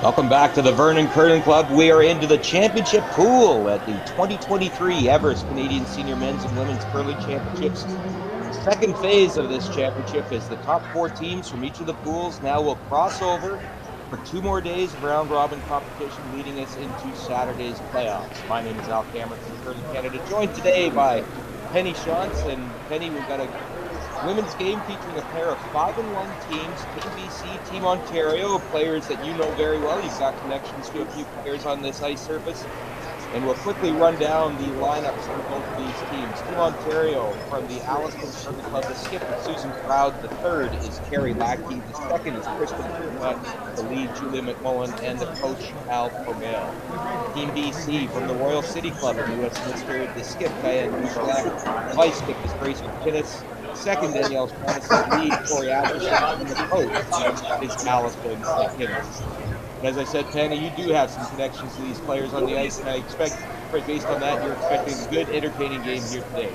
Welcome back to the Vernon Curling Club. We are into the championship pool at the 2023 Everest Canadian Senior Men's and Women's Curling Championships. Second phase of this championship is the top 4 teams from each of the pools now will cross over for 2 more days of round-robin competition, leading us into Saturday's playoffs. My name is Al Cameron from Curling Canada, joined today by Penny Shantz. And Penny, we've got a women's game featuring a pair of 5-1 teams, Team BC, Team Ontario, players that you know very well. You've got connections to a few players on this ice surface. And we'll quickly run down the lineups for both of these teams. Team Ontario, from the Alliston Curling Club, the skip is Susan Proud. The third is Carrie Lackey. The second is Kristen Turcotte. The lead, Julia McMullen. And the coach, Al Cormel. Team BC, from the Royal City Club in Westminster, the skip, Diane Duchelak. The vice skip is Grace McKinnis. Second, Danielle Shaughnessy. Lead, Corey Anderson. And the coach is Allison McKinnis. And as I said, Penny, you do have some connections to these players on the ice, and I expect, based on that, you're expecting a good, entertaining game here today.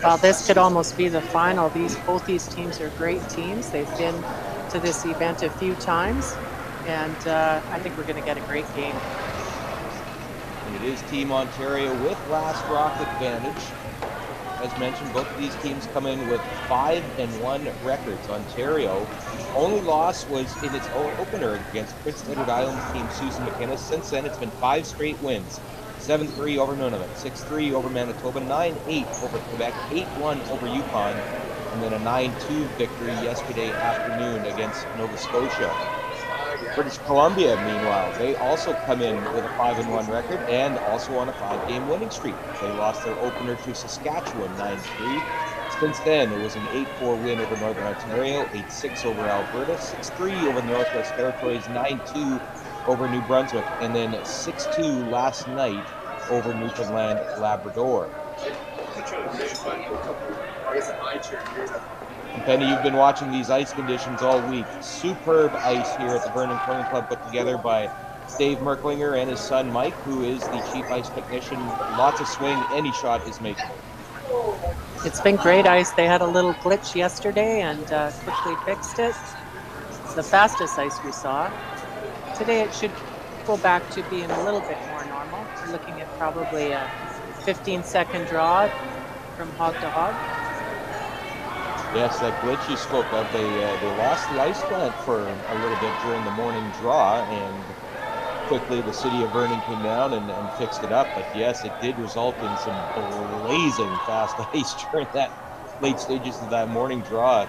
Well, this could almost be the final. Both these teams are great teams. They've been to this event a few times, and I think we're going to get a great game. And it is Team Ontario with last rock advantage. As mentioned, both of these teams come in with 5-1 records. Ontario only loss was in its opener against Prince Edward Island's team, Susan McKinnis. Since then, it's been 5 straight wins. 7-3 over Nunavut, 6-3 over Manitoba, 9-8 over Quebec, 8-1 over Yukon, and then a 9-2 victory yesterday afternoon against Nova Scotia. British Columbia, meanwhile, they also come in with a 5-1 record and also on a 5-game winning streak. They lost their opener to Saskatchewan 9-3. Since then, it was an 8-4 win over Northern Ontario, 8-6 over Alberta, 6-3 over the Northwest Territories, 9-2 over New Brunswick, and then 6-2 last night over Newfoundland Labrador. And Penny, you've been watching these ice conditions all week. Superb ice here at the Vernon Curling Club, put together by Dave Merklinger and his son Mike, who is the chief ice technician. Lots of swing, any shot is making. It's been great ice. They had a little glitch yesterday and quickly fixed it. It's the fastest ice we saw. Today it should go back to being a little bit more normal. We're looking at probably a 15-second draw from hog to hog. Yes, that glitch you spoke of, they lost the ice plant for a little bit during the morning draw, and quickly the city of Vernon came down and fixed it up. But yes, it did result in some blazing fast ice during that late stages of that morning draw.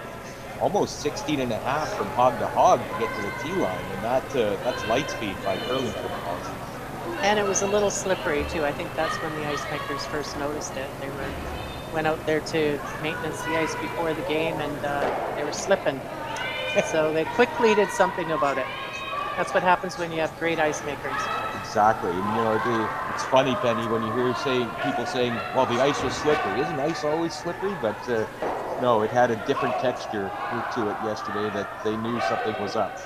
Almost 16 and a half from hog to hog to get to the tee line, and that's light speed by curling football. And it was a little slippery too. I think that's when the ice makers first noticed it. They went out there to maintenance the ice before the game, and they were slipping. So they quickly did something about it. That's what happens when you have great ice makers. Exactly. And, it's funny, Penny, when you hear people saying, well, the ice was slippery. Isn't ice always slippery? But no, it had a different texture to it yesterday that they knew something was up.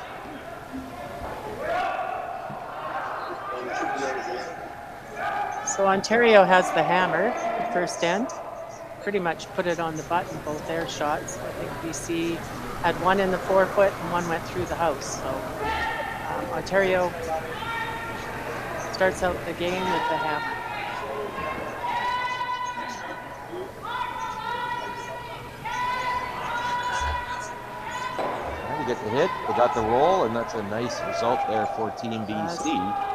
So Ontario has the hammer, the first end. Pretty much put it on the button, both their shots. I think BC had one in the forefoot and one went through the house. So Ontario starts out the game with the hammer. Well, we get the hit, they got the roll, and that's a nice result there for Team BC.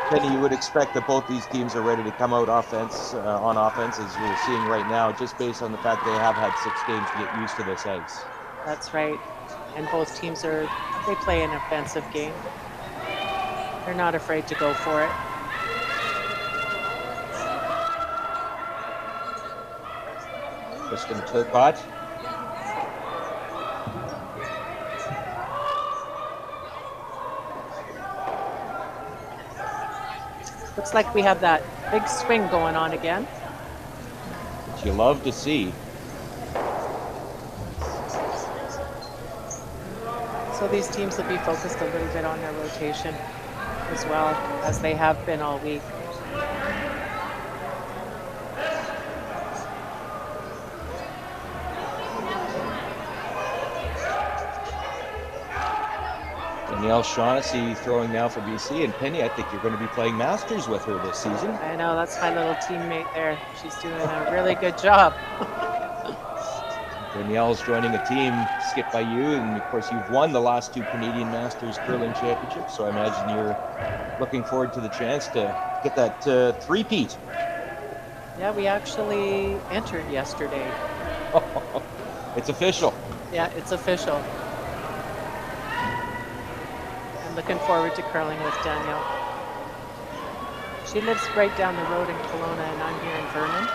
Penny, you would expect that both these teams are ready to come out on offense, as we're seeing right now, just based on the fact they have had 6 games to get used to this ice. That's right. And both teams they play an offensive game. They're not afraid to go for it. Kristen Turcotte. Looks like we have that big swing going on again. Which you love to see. So these teams will be focused a little bit on their rotation as well, as they have been all week. Danielle Shaughnessy throwing now for BC. And Penny, I think you're going to be playing Masters with her this season. I know, that's my little teammate there. She's doing a really good job. Danielle's joining a team skipped by you, and of course you've won the last 2 Canadian Masters Curling Championships, so I imagine you're looking forward to the chance to get that three-peat. Yeah, we actually entered yesterday. It's official. Yeah, it's official. I'm looking forward to curling with Danielle. She lives right down the road in Kelowna, and I'm here in Vernon.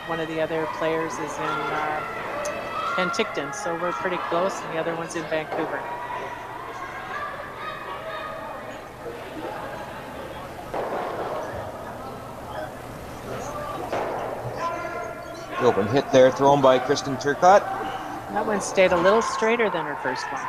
One of the other players is in Penticton, so we're pretty close, and the other one's in Vancouver. The open hit there, thrown by Kristen Turcotte. That one stayed a little straighter than her first one.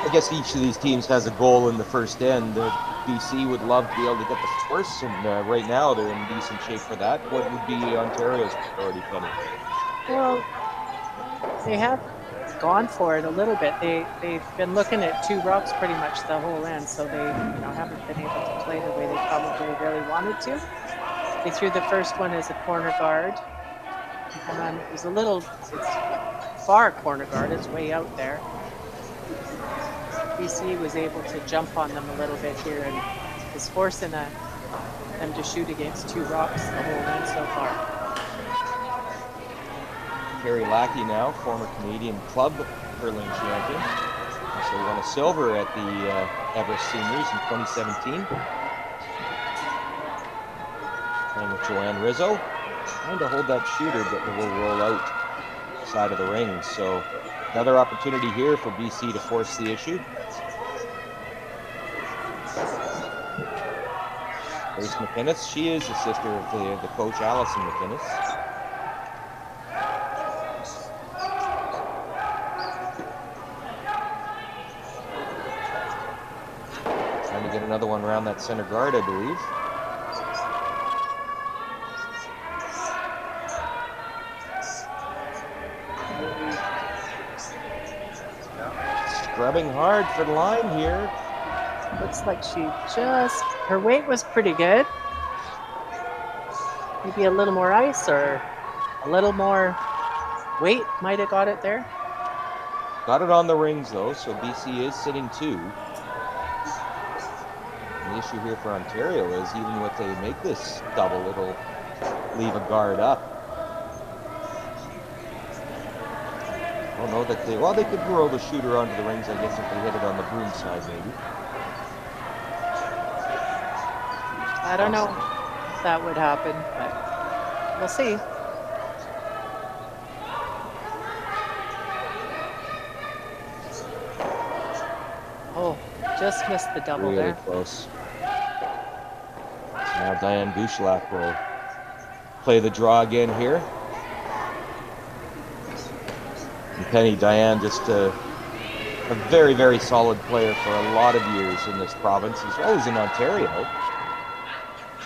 I guess each of these teams has a goal in the first end. BC would love to be able to get the first, and right now they're in decent shape for that. What would be Ontario's priority, Penny? Well, they have gone for it a little bit. They've been looking at 2 rocks pretty much the whole end, so they haven't been able to play the way they probably really wanted to. They threw the first one as a corner guard, and it's far corner guard. It's way out there. BC was able to jump on them a little bit here and is forcing them to shoot against 2 rocks the whole end so far. Carrie Lackey now, former Canadian club curling champion. Also won a silver at the Everest Seniors in 2017. Playing with Joanne Rizzo. Trying to hold that shooter, but it will roll out side of the ring. So another opportunity here for BC to force the issue. Grace McInnes, she is the sister of the coach, Allison McInnes. Trying to get another one around that center guard, I believe. Scrubbing hard for the line here. Looks like her weight was pretty good. Maybe a little more ice or a little more weight might have got it there. Got it on the rings though, so BC is sitting 2. And the issue here for Ontario is even if they make this double, it'll leave a guard up. I don't know that they could throw the shooter onto the rings, I guess, if they hit it on the broom side maybe. I don't know if that would happen, but we'll see. Oh, just missed the double really there. Close. So now Diane Gushlak will play the draw again here. And Penny, Diane, just a very, very solid player for a lot of years in this province, as well as in Ontario.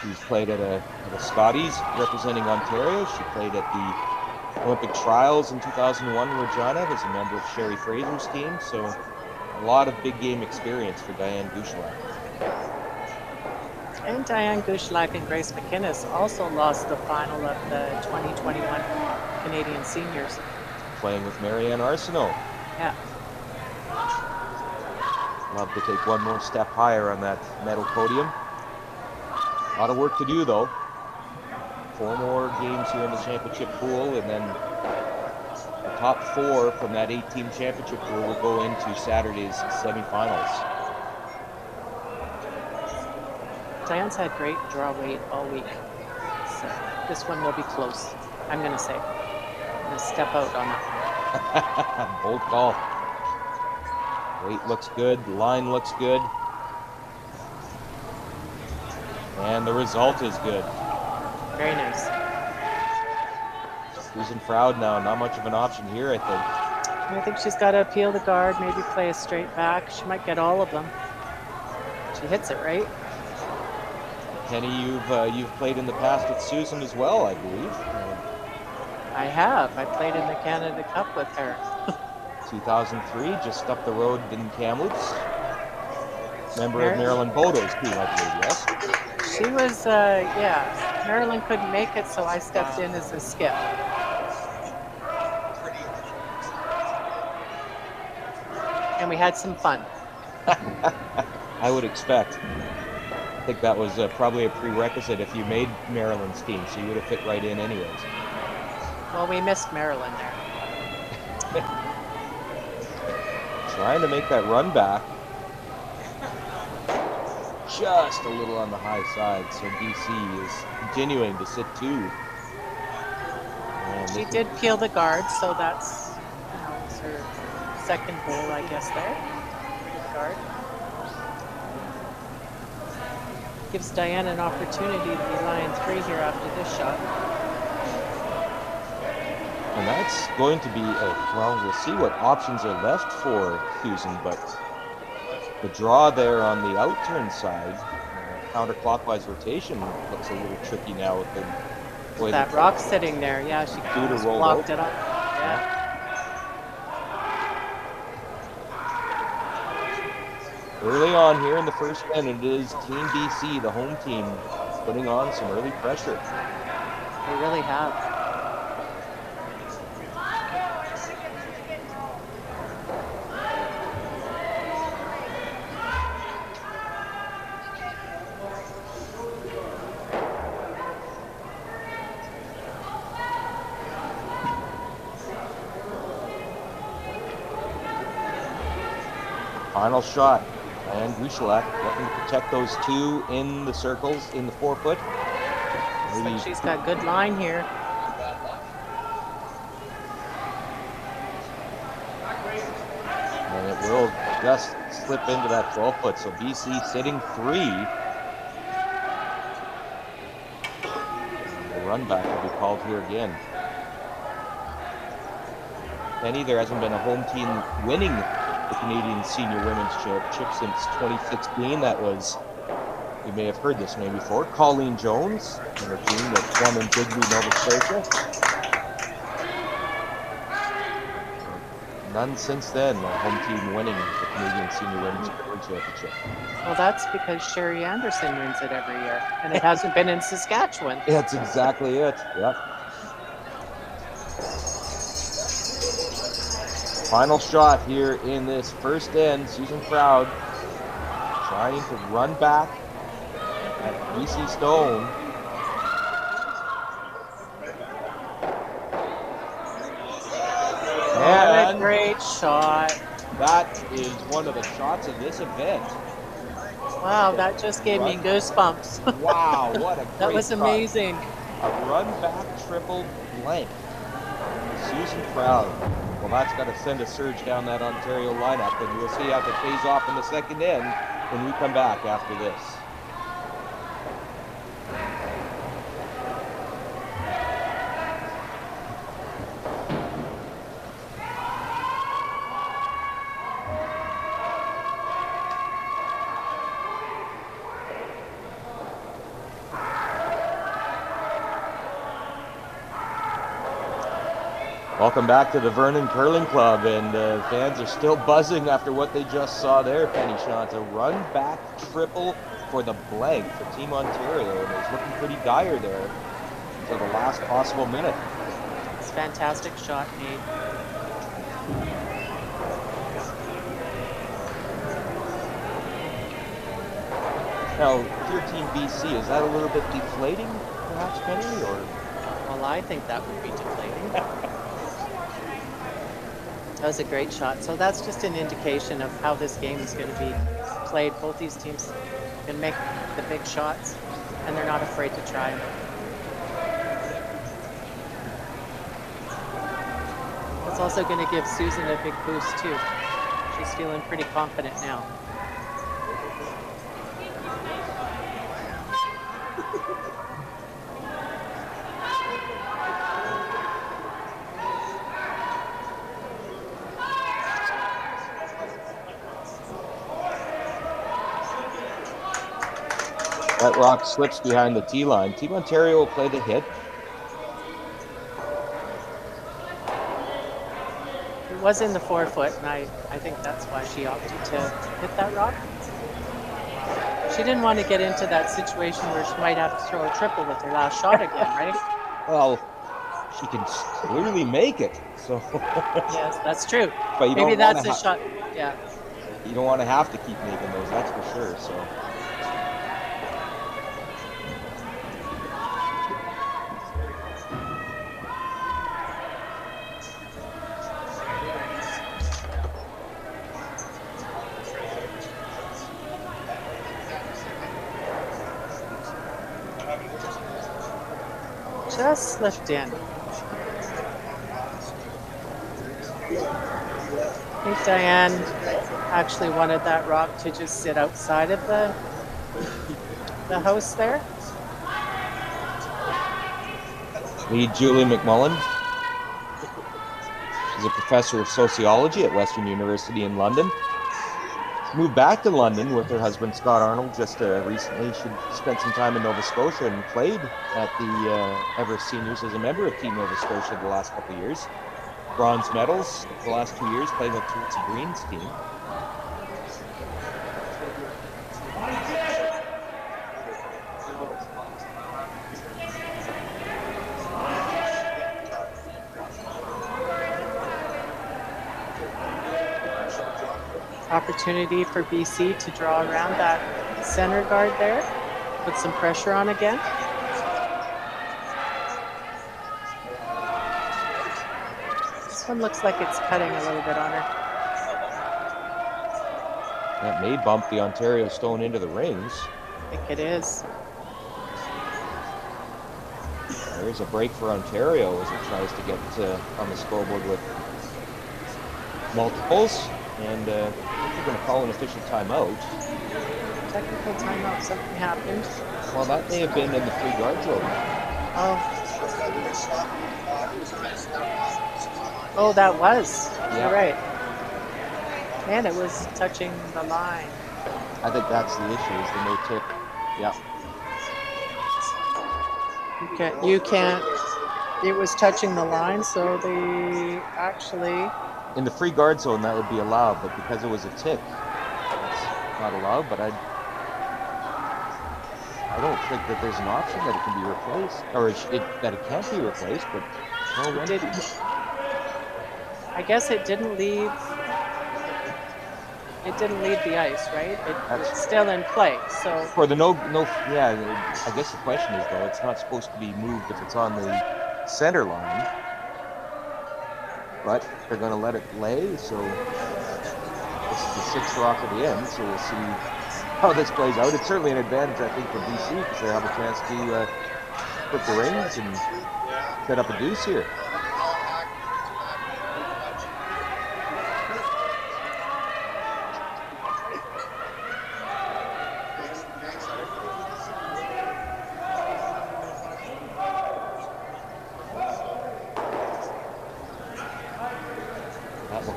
She's played at a Scotties representing Ontario. She played at the Olympic Trials in 2001 in Regina as a member of Sherry Fraser's team. So a lot of big game experience for Diane Gushlak. And Diane Gushlak and Grace McInnes also lost the final of the 2021 Canadian Seniors. Playing with Marianne Arsenault. Yeah. Love to take one more step higher on that medal podium. A lot of work to do though. 4 more games here in the championship pool, and then the top 4 from that 8-team championship pool will go into Saturday's semifinals. Diane's had great draw weight all week, so this one will be close, I'm going to say. I'm going to step out on that one. Bold call. Weight looks good, line looks good. And the result is good. Very nice. Susan Froud now, not much of an option here, I think. I think she's got to appeal the guard, maybe play a straight back. She might get all of them. She hits it right. Penny, you've played in the past with Susan as well, I believe. I have. I played in the Canada Cup with her. 2003, just up the road in Kamloops. Member of Marilyn Bodo's team, I believe, yes? She was, yeah. Marilyn couldn't make it, so I stepped in as a skip. And we had some fun. I would expect. I think that was probably a prerequisite if you made Marilyn's team, so you would have fit right in anyways. Well, we missed Marilyn there. Trying to make that run back. Just a little on the high side, so BC is continuing to sit two. She did peel the guard, so that's, was her second goal, I guess, there. Good guard. Gives Diane an opportunity to be line 3 here after this shot. And that's going to be, well, we'll see what options are left for Susan, but the draw there on the out-turn side, counterclockwise rotation, looks a little tricky now with the way that rock sitting there. Yeah, she just blocked it up. Yeah. Early on here in the first end, it is Team BC, the home team, putting on some early pressure. They really have. Final shot. And Grishalak looking to protect those two in the circles, in the 4-foot. Maybe she's got good line here. And it will just slip into that 12-foot. So BC sitting 3. The run back will be called here again. Penny, there hasn't been a home team winning the Canadian Senior Women's Championship since 2016. That was, you may have heard this name before, Colleen Jones and her team that won in Digby, Nova Scotia. None since then, a home team winning the Canadian Senior Women's Championship. Well, that's because Sherry Anderson wins it every year, and it hasn't been in Saskatchewan. That's exactly it, yep. Final shot here in this first end. Susan Proud trying to run back at BC Stone. And a great shot. That is one of the shots of this event. Wow, that just gave me goosebumps. Wow, what a great That was amazing. Shot. A run back triple blank. Susan Proud. Well, that's got to send a surge down that Ontario lineup, and we'll see how it pays off in the second end when we come back after this. Welcome back to the Vernon Curling Club, and fans are still buzzing after what they just saw there, Penny Shant. A run back triple for the blank for Team Ontario, and it was looking pretty dire there until the last possible minute. It's a fantastic shot, Nate. Now, if you're Team BC, is that a little bit deflating, perhaps, Penny? Or? Well, I think that would be deflating. That was a great shot. So that's just an indication of how this game is going to be played. Both these teams can make the big shots, and they're not afraid to try them. It's also going to give Susan a big boost, too. She's feeling pretty confident now. That rock slips behind the tee line. Team Ontario will play the hit. It was in the 4-foot, and I think that's why she opted to hit that rock. She didn't want to get into that situation where she might have to throw a triple with her last shot again, right? Well, she can clearly make it. So yes, that's true. But you maybe don't want that's a shot. Yeah. You don't want to have to keep making those. That's for sure. So. Just slipped in. I think Diane actually wanted that rock to just sit outside of the house there. Lead Julie McMullen. She's a professor of sociology at Western University in London. She moved back to London with her husband Scott Arnold just recently. She spent some time in Nova Scotia and played at the Everest Seniors as a member of Team Nova Scotia the last couple of years. Bronze medals the last 2 years, playing with Teresa Green's team. Opportunity for BC to draw around that center guard there, put some pressure on again. This one looks like it's cutting a little bit on her. That may bump the Ontario stone into the rings. I think it is. There's a break for Ontario as it tries to get on the scoreboard with multiples. And we're going to call an official timeout. Technical timeout, something happened. Well, that may have been in the free guard zone. Oh, that was. Yeah. You're right. Man, it was touching the line. I think that's the issue, is the no tip. Yeah. You can't. It was touching the line, so they actually. In the free guard zone, that would be allowed, but because it was a tick, it's not allowed. But I don't think that there's an option that it can be replaced, or that it can't be replaced. But no, it didn't. I guess it didn't leave. It didn't leave the ice, right? It's still in play. So for the yeah. I guess the question is though, it's not supposed to be moved if it's on the center line. But they're going to let it lay, so this is the sixth rock at the end, so we'll see how this plays out. It's certainly an advantage, I think, for BC, because they have a chance to put the rings and set up a deuce here.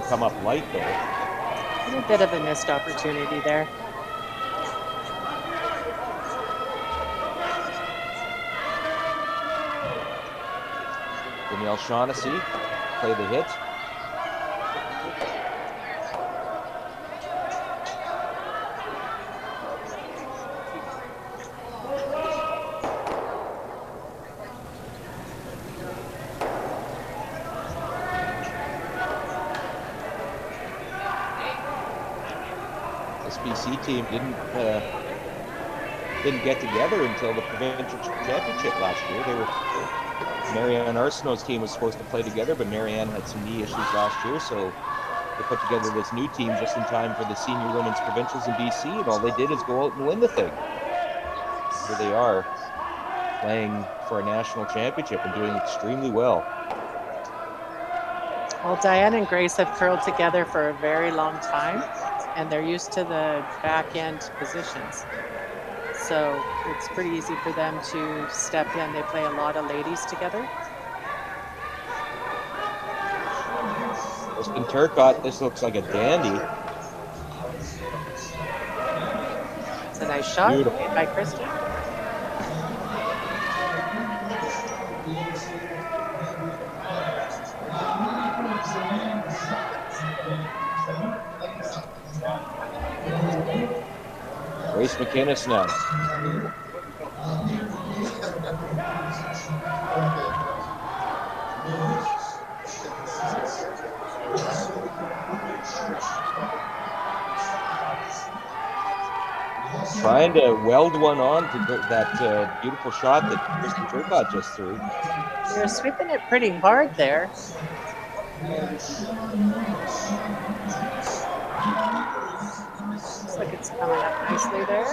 Come up light though. A little bit of a missed opportunity there. Danielle Shaughnessy play the hit. BC team didn't get together until the provincial championship last year. Marianne Arsenault's team was supposed to play together, but Marianne had some knee issues last year, so they put together this new team just in time for the senior women's provincials in BC, and all they did is go out and win the thing. Here they are, playing for a national championship and doing extremely well. Well, Diane and Grace have curled together for a very long time, and they're used to the back end positions. So it's pretty easy for them to step in. They play a lot of ladies together. Kristen Turcotte, this looks like a dandy. It's a nice shot Beautiful. made by Kristen. Grace McInnes now. Trying to weld one on to that beautiful shot that Kristen Turcotte just threw. They're sweeping it pretty hard there. Looks like it's coming up nicely there.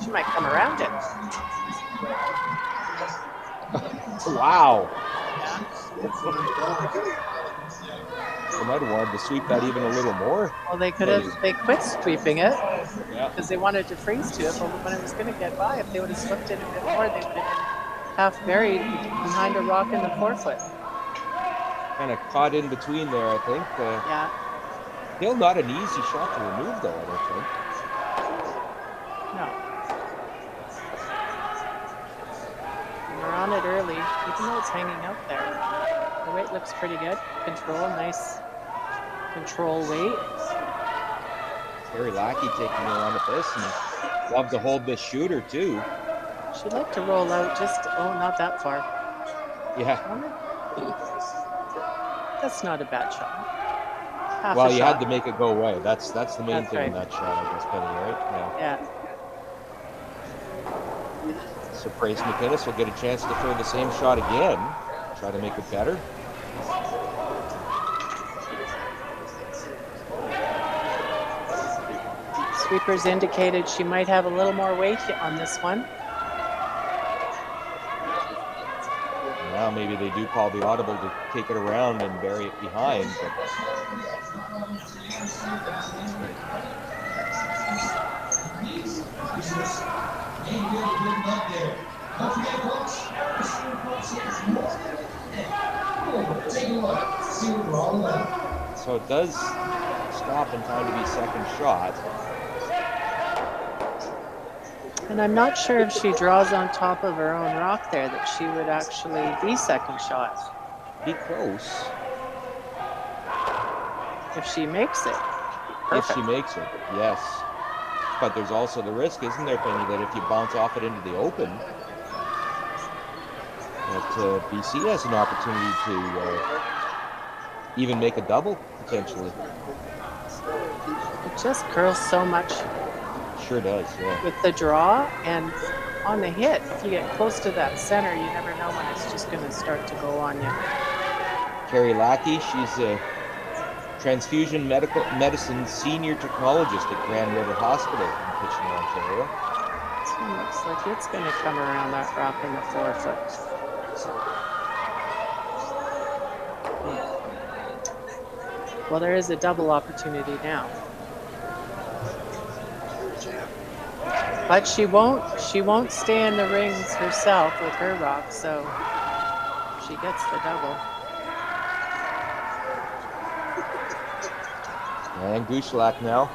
She might come around it. Wow. Yeah. They might have wanted to sweep that even a little more. Well, they could have. They quit sweeping it Yeah. because they wanted to freeze to it. But when it was going to get by, if they would have swept it a bit more, they would have been half buried behind a rock in the forefoot. Kind of caught in between there, I think. Yeah. Still not an easy shot to remove, though, I don't think. No. And we're on it early, even though it's hanging out there. The weight looks pretty good. Control, nice control weight. Terry Lackey taking a run at this and love to hold this shooter, too. She'd like to roll out just, not that far. Yeah. That's not a bad shot. Half Well, a you shot. had to make it go away. That's the main That's thing right. in that shot, I guess, Penny, right? Yeah. So Grace McInnes will get a chance to throw the same shot again. Try to make it better. Sweepers indicated she might have a little more weight on this one. Now maybe they do call the audible to take it around and bury it behind. But so it does stop in time to be second shot. And I'm not sure if she draws on top of her own rock there that she would actually be second shot. Be close. If she makes it. Perfect. If she makes it, yes. But there's also the risk, isn't there, Penny, that if you bounce off it into the open, that BC has an opportunity to even make a double, potentially. It just curls so much. Sure does, yeah. With the draw and on the hit, if you get close to that center, you never know when it's just going to start to go on you. Carrie Lackey, she's a transfusion medicine senior technologist at Grand River Hospital in Kitchener, Ontario. This one looks like it's going to come around that rock in the forefoot. Well, there is a double opportunity now. But she won't stay in the rings herself with her rock, so she gets the double. And Gushlak now.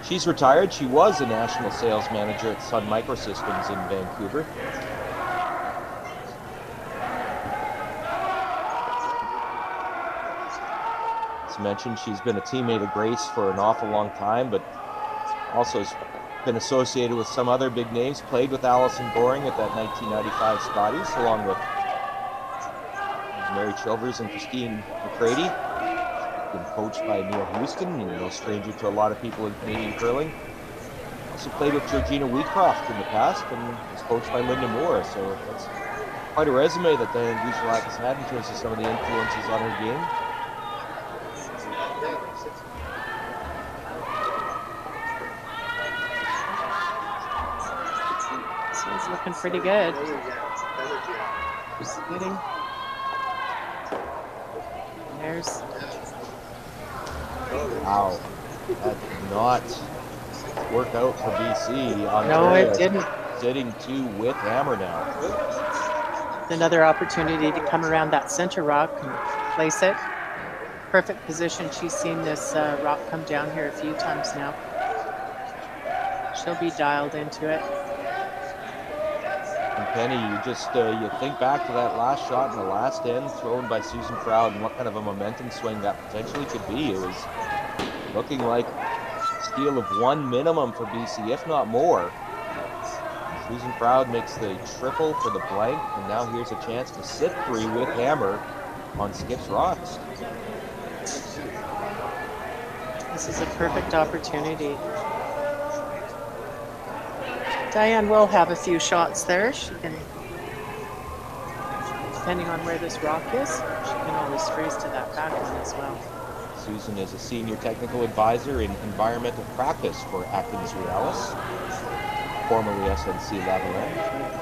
She's retired. She was a national sales manager at Sun Microsystems in Vancouver. As mentioned, she's been a teammate of Grace for an awful long time, but also has been associated with some other big names. Played with Allison Goring at that 1995 Scotties, along with Mary Chilvers and Christine McCready. Been coached by Neil Houston, no stranger to a lot of people in Canadian curling. Also played with Georgina Wheatcroft in the past and was coached by Linda Moore. So that's quite a resume that Diane Gushlak has had in terms of some of the influences on her game. This one's looking pretty good. Just getting. There's. Wow, that did not work out for BC. No, it didn't. Sitting two with hammer now. Another opportunity to come around that center rock and place it. Perfect position. She's seen this rock come down here a few times now. She'll be dialed into it. And Penny, you just you think back to that last shot in the last end thrown by Susan Froud and what kind of a momentum swing that potentially could be. It was Looking like steal of one minimum for BC, if not more. Susan Proud makes the triple for the blank, and now here's a chance to sit free with hammer on Skip's rocks. This is a perfect opportunity. Diane will have a few shots there. She can, depending on where this rock is, she can always freeze to that back one as well. Susan is a senior technical advisor in environmental practice for Atkins Realis, formerly SNC Lavalin.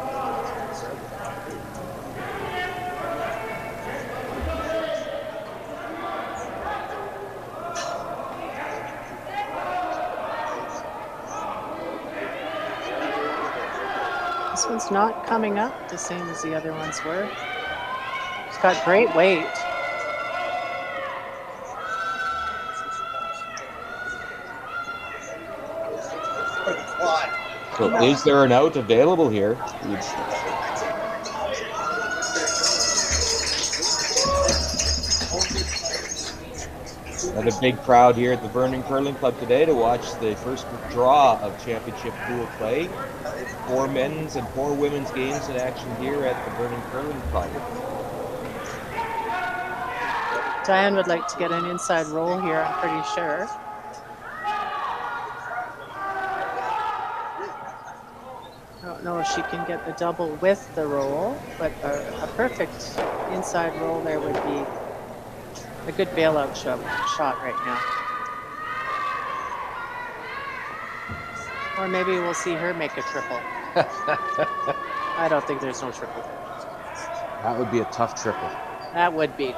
This one's not coming up the same as the other ones were. It's got great weight. So is there an out available here? Another big crowd here at the Vernon Curling Club today to watch the first draw of championship pool play. 4 men's and 4 women's games in action here at the Vernon Curling Club. Diane would like to get an inside roll here, I'm pretty sure. I don't know if she can get the double with the roll, but a perfect inside roll there would be a good bailout shot right now. Or maybe we'll see her make a triple. I don't think there's no triple there. That would be a tough triple. That would be.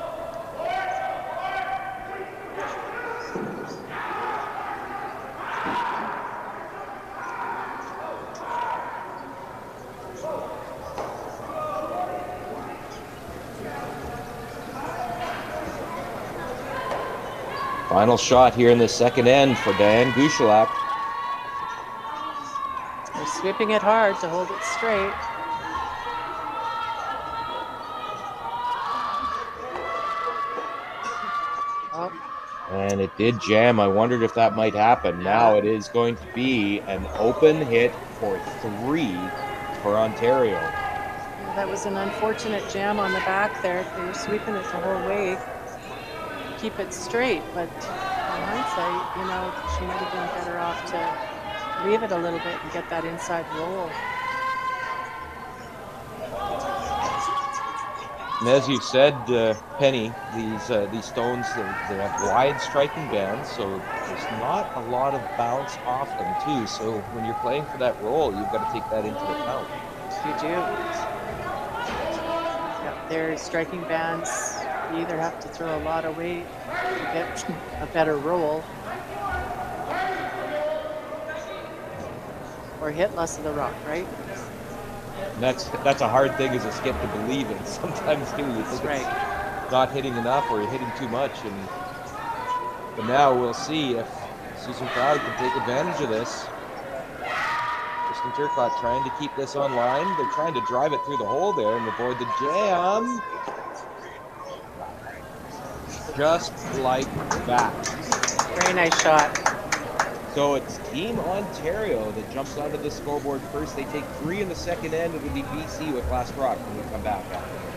Final shot here in the second end for Diane Gushalak. They're sweeping it hard to hold it straight. Oh. And it did jam. I wondered if that might happen. Yeah. Now it is going to be an open hit for 3 for Ontario. Yeah, that was an unfortunate jam on the back there. They were sweeping it the whole way. Keep it straight, but in hindsight, you know, she might have been better off to leave it a little bit and get that inside roll. And as you said, Penny, these stones, they have wide striking bands, so there's not a lot of bounce off them too. So when you're playing for that roll, you've got to take that into account. You do. Yep, their striking bands, you either have to throw a lot of weight to get a better roll, or hit less of the rock, right? And that's a hard thing as a skip to believe in. Sometimes too, you think it's not hitting enough or you're hitting too much. But now we'll see if Susan Proud can take advantage of this. Kristen Turcotte trying to keep this on line. They're trying to drive it through the hole there and avoid the jam. Just like that. Very nice shot. So it's Team Ontario that jumps onto the scoreboard first. They take 3 in the second end. It'll be BC with last rock when we come back after this.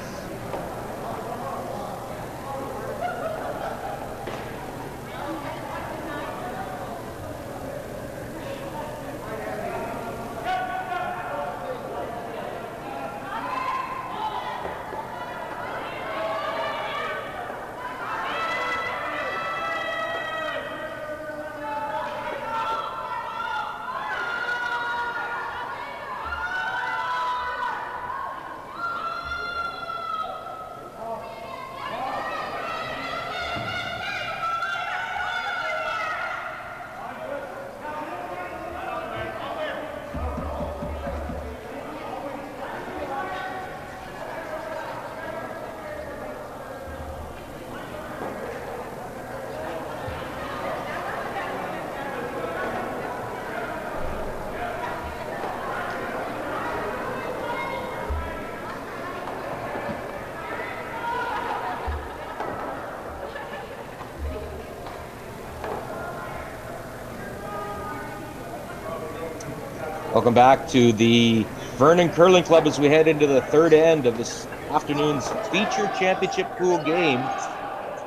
Welcome back to the Vernon Curling Club as we head into the third end of this afternoon's feature championship pool game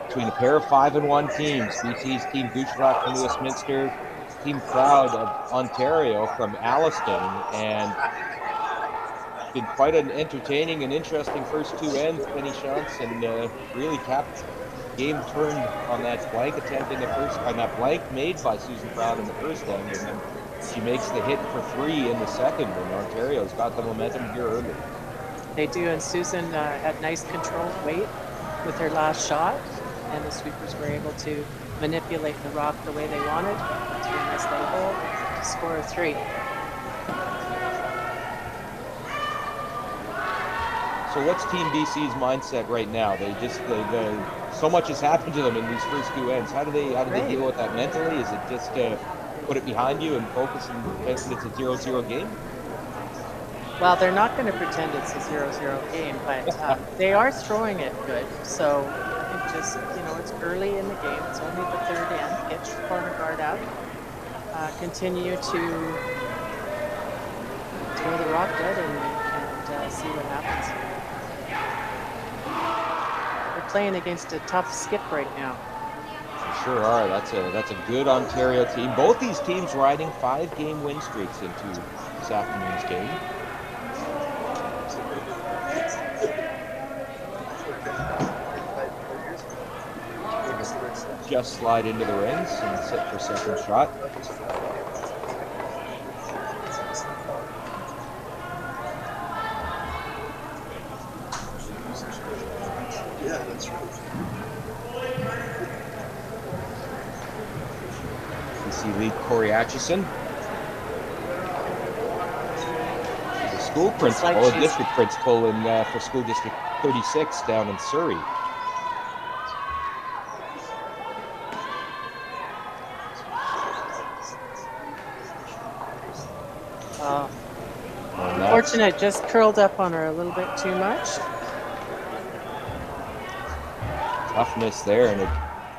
between a pair of 5-1 teams. BC's Team Gujarat from New Westminster, Team Proud of Ontario from Alliston, and been quite an entertaining and interesting first two ends. Penny Shantz and really kept game turned on that blank attempt in the first, on that blank made by Susan Proud in the first end, and then she makes the hit for 3 in the second, and Ontario's got the momentum here early. They do, and Susan had nice controlled weight with her last shot, and the sweepers were able to manipulate the rock the way they wanted to a nice little hole to score a 3. So what's Team BC's mindset right now? They just so much has happened to them in these first two ends. How do they deal with that mentally? Is it just put it behind you and focus and pretend it's a 0-0 game? Well, they're not going to pretend it's a 0-0 game, but they are throwing it good. So it just, it's early in the game. It's only the third end. Get your corner guard out. Continue to throw the rock dead and see what happens. They're playing against a tough skip right now. Sure are. That's a good Ontario team. Both these teams riding 5-game win streaks into this afternoon's game. Just slide into the rings and sit for second shot. Yeah, that's right. BC lead Corey Atchison. She's a school principal, a district principal for School District 36 down in Surrey. Unfortunate, just curled up on her a little bit too much. Toughness there, and it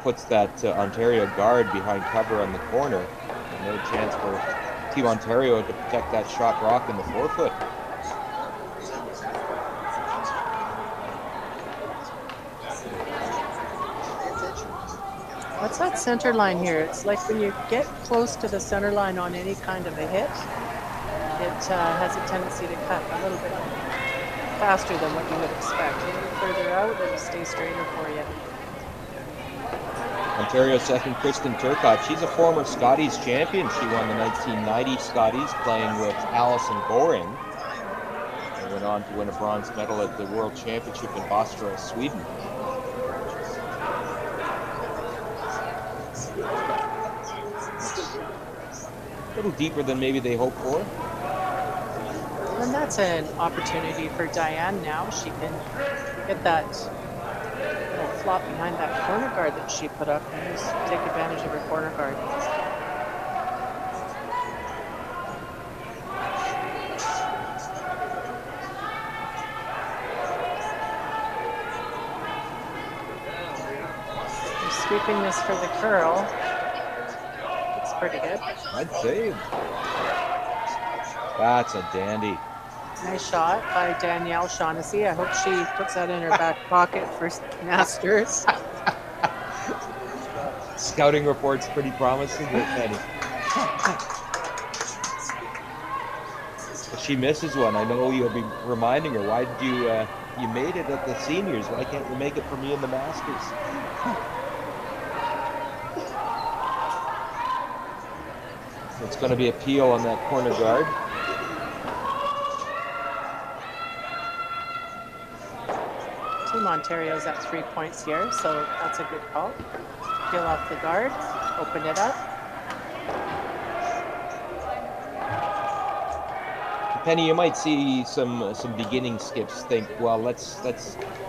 puts that Ontario guard behind cover on the corner. And no chance for Team Ontario to protect that shot rock in the forefoot. What's that center line here? It's like when you get close to the center line on any kind of a hit, it has a tendency to cut a little bit faster than what you would expect. A little further out, it'll stay straighter for you. Ontario second, Kristen Turcott. She's a former Scotties champion. She won the 1990 Scotties playing with Alison Goring, and went on to win a bronze medal at the World Championship in Bostra, Sweden. A little deeper than maybe they hoped for. And that's an opportunity for Diane now. She can get that little flop behind that corner guard that she put up and just take advantage of her corner guard. They're sweeping this for the curl. Looks pretty good. I'd say that's a dandy. Nice shot by Danielle Shaughnessy. I hope she puts that in her back pocket for Masters. Scouting report's pretty promising, but Penny. If she misses one, I know you'll be reminding her, why did you made it at the seniors, why can't you make it for me in the Masters? So it's going to be a peel on that corner guard. Team Ontario's at 3 points here, so that's a good call. Peel off the guard, open it up. Penny, you might see some beginning skips think, well, let's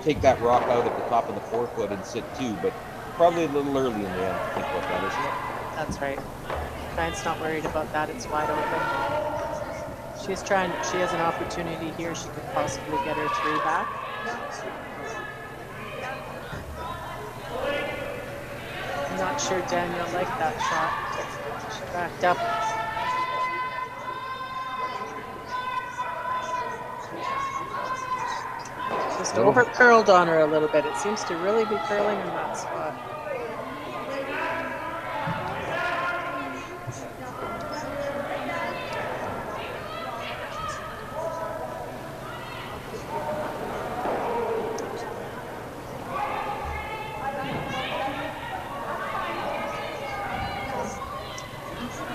take that rock out at the top of the forefoot and sit 2, but probably a little early in the end to think about that, isn't it? That's right. Diane's not worried about that, it's wide open. She has an opportunity here, she could possibly get her 3 back. I'm not sure Danielle liked that shot. She backed up. Just Little- over curled on her a little bit. It seems to really be curling in that spot.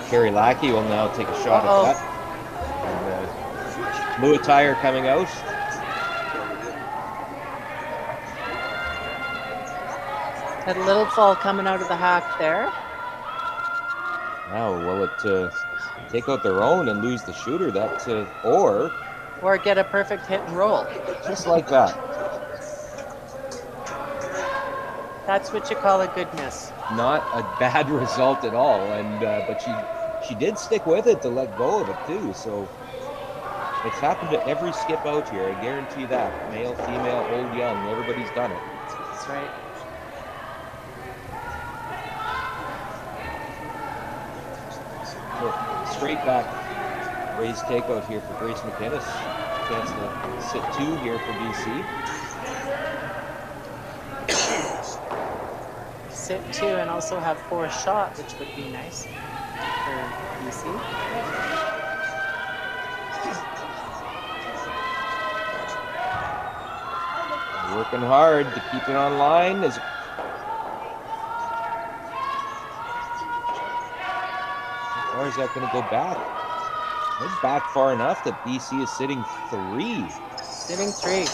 Kerry Lackey will now take a shot Uh-oh. at that. And, Muay coming out. Had a little fall coming out of the hack there. Now, will it take out their own and lose the shooter? Or get a perfect hit and roll. just like that. That's what you call a good miss. Not a bad result at all. And but she did stick with it to let go of it too. So it's happened to every skip out here. I guarantee that. Male, female, old, young, everybody's done it. That's right. So straight back, raised takeout here for Grace McInnes. Chance to sit 2 here for BC. Sit 2 and also have 4 shot, which would be nice for BC. Working hard to keep it online. Or is that going to go back? It's back far enough that BC is sitting 3. Sitting 3.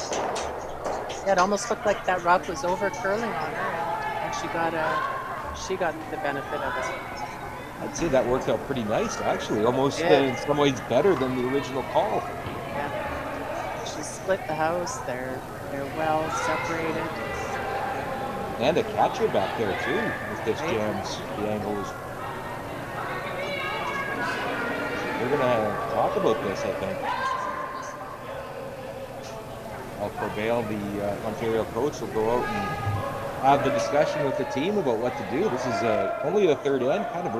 Yeah, it almost looked like that rock was over curling on her, and she got the benefit of it. I'd say that worked out pretty nice, actually. Almost in some ways better than the original call. Yeah. She split the house. They're well separated. And a catcher back there too, if this jams the angles. We're gonna talk about this, I think. Al Corbell, the Ontario coach, will go out and have the discussion with the team about what to do. This is only the third end, kind of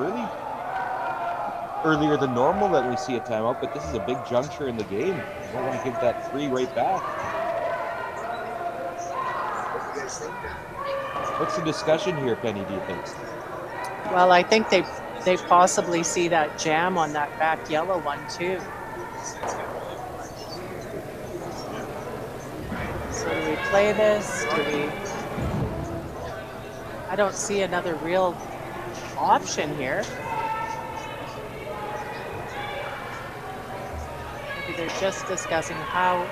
earlier than normal that we see a timeout, but this is a big juncture in the game. You don't want to give that 3 right back. What's the discussion here, Penny, do you think? Well, I think they possibly see that jam on that back yellow one too. So do we play this? I don't see another real option here. Maybe they're just discussing how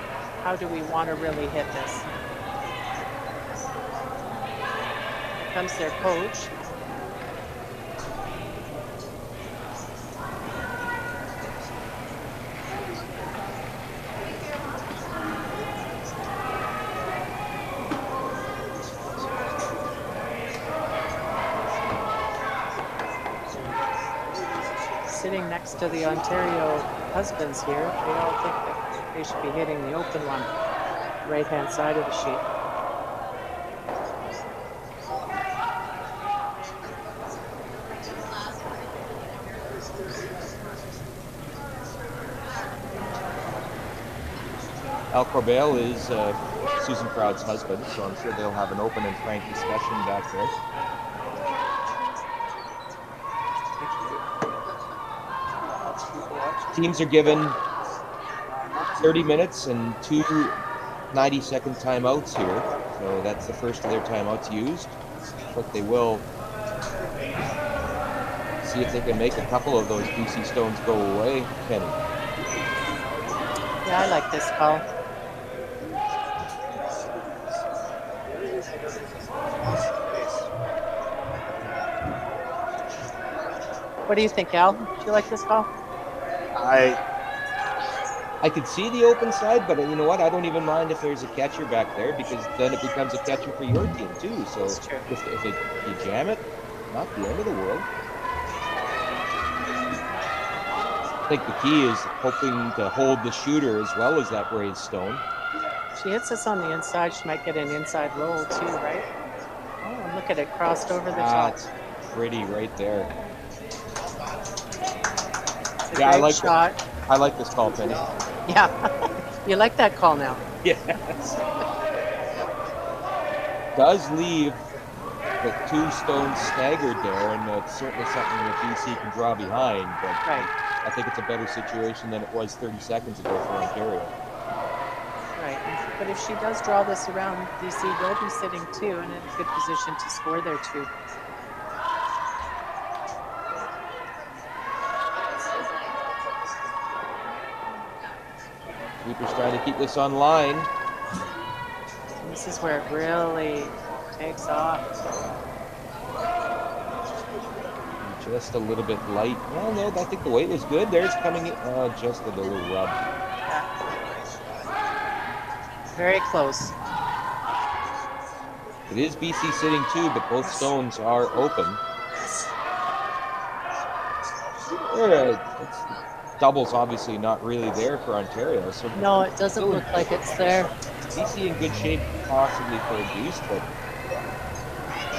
do we want to really hit this. Here comes their coach. Sitting next to the Ontario husbands here, they all think that they should be hitting the open one, right-hand side of the sheet. Al Corbell is Susan Crowd's husband, so I'm sure they'll have an open and frank discussion back there. Teams are given 30 minutes and 2 90-second timeouts here. So that's the first of their timeouts used. But they will see if they can make a couple of those BC Stones go away. Penny. Yeah, I like this call. What do you think, Al? Do you like this call? I could see the open side, but you know what? I don't even mind if there's a catcher back there, because then it becomes a catcher for your team too. So if you jam it, not the end of the world. I think the key is hoping to hold the shooter as well as that raised stone. She hits us on the inside. She might get an inside roll too, right? Oh, look at it, crossed over the top. That's pretty right there. It's a great shot. I like this call, Penny. Yeah, you like that call now. Yes. does leave the 2 stones staggered there, and it's certainly something that BC can draw behind. But Right. I think it's a better situation than it was 30 seconds ago for Ontario. Right. But if she does draw this around, BC will be sitting 2 and in a good position to score there too. Sweeper's trying to keep this on line. This is where it really takes off. Just a little bit light. Well, no, I think the weight was good. There's coming in, just a little rub. Yeah. Very close. It is BC sitting 2, but both stones are open. Double's obviously not really there for Ontario. So no, it doesn't look like it's there. BC in good shape possibly for a deuce, but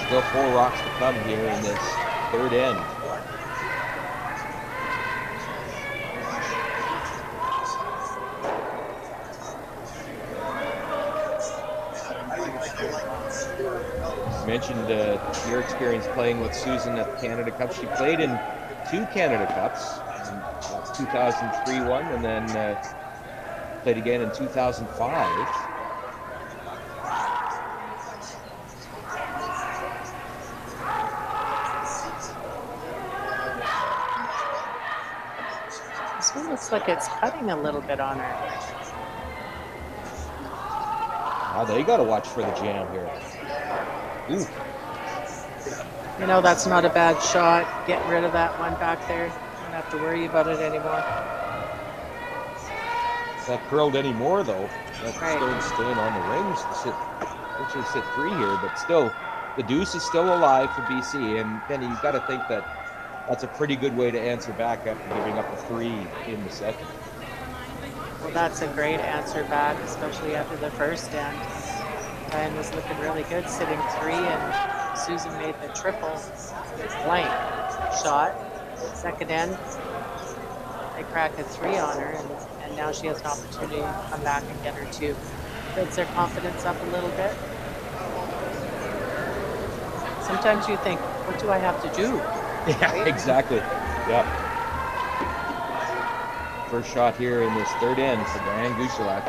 still 4 rocks to come here in this third end. You mentioned your experience playing with Susan at the Canada Cup. She played in 2 Canada Cups, 2003 one, and then played again in 2005. This one looks like it's cutting a little bit on her. Now they got to watch for the jam here. Ooh. You know, that's not a bad shot. Getting rid of that one back there. Don't have to worry about it anymore. If that curled anymore, though, that Right. stone's staying on the rings to sit, actually sit 3 here, but still, the deuce is still alive for BC, and Kenny, you've got to think that that's a pretty good way to answer back after giving up a 3 in the second. Well, that's a great answer back, especially after the first end. Ryan was looking really good, sitting 3, and Susan made the triple blank shot. Second end, they crack a 3 on her, and now she has an opportunity to come back and get her 2. Builds their confidence up a little bit. Sometimes you think, what do I have to do? Yeah, Right? exactly. Yeah. First shot here in this third end for Diane Guchelak.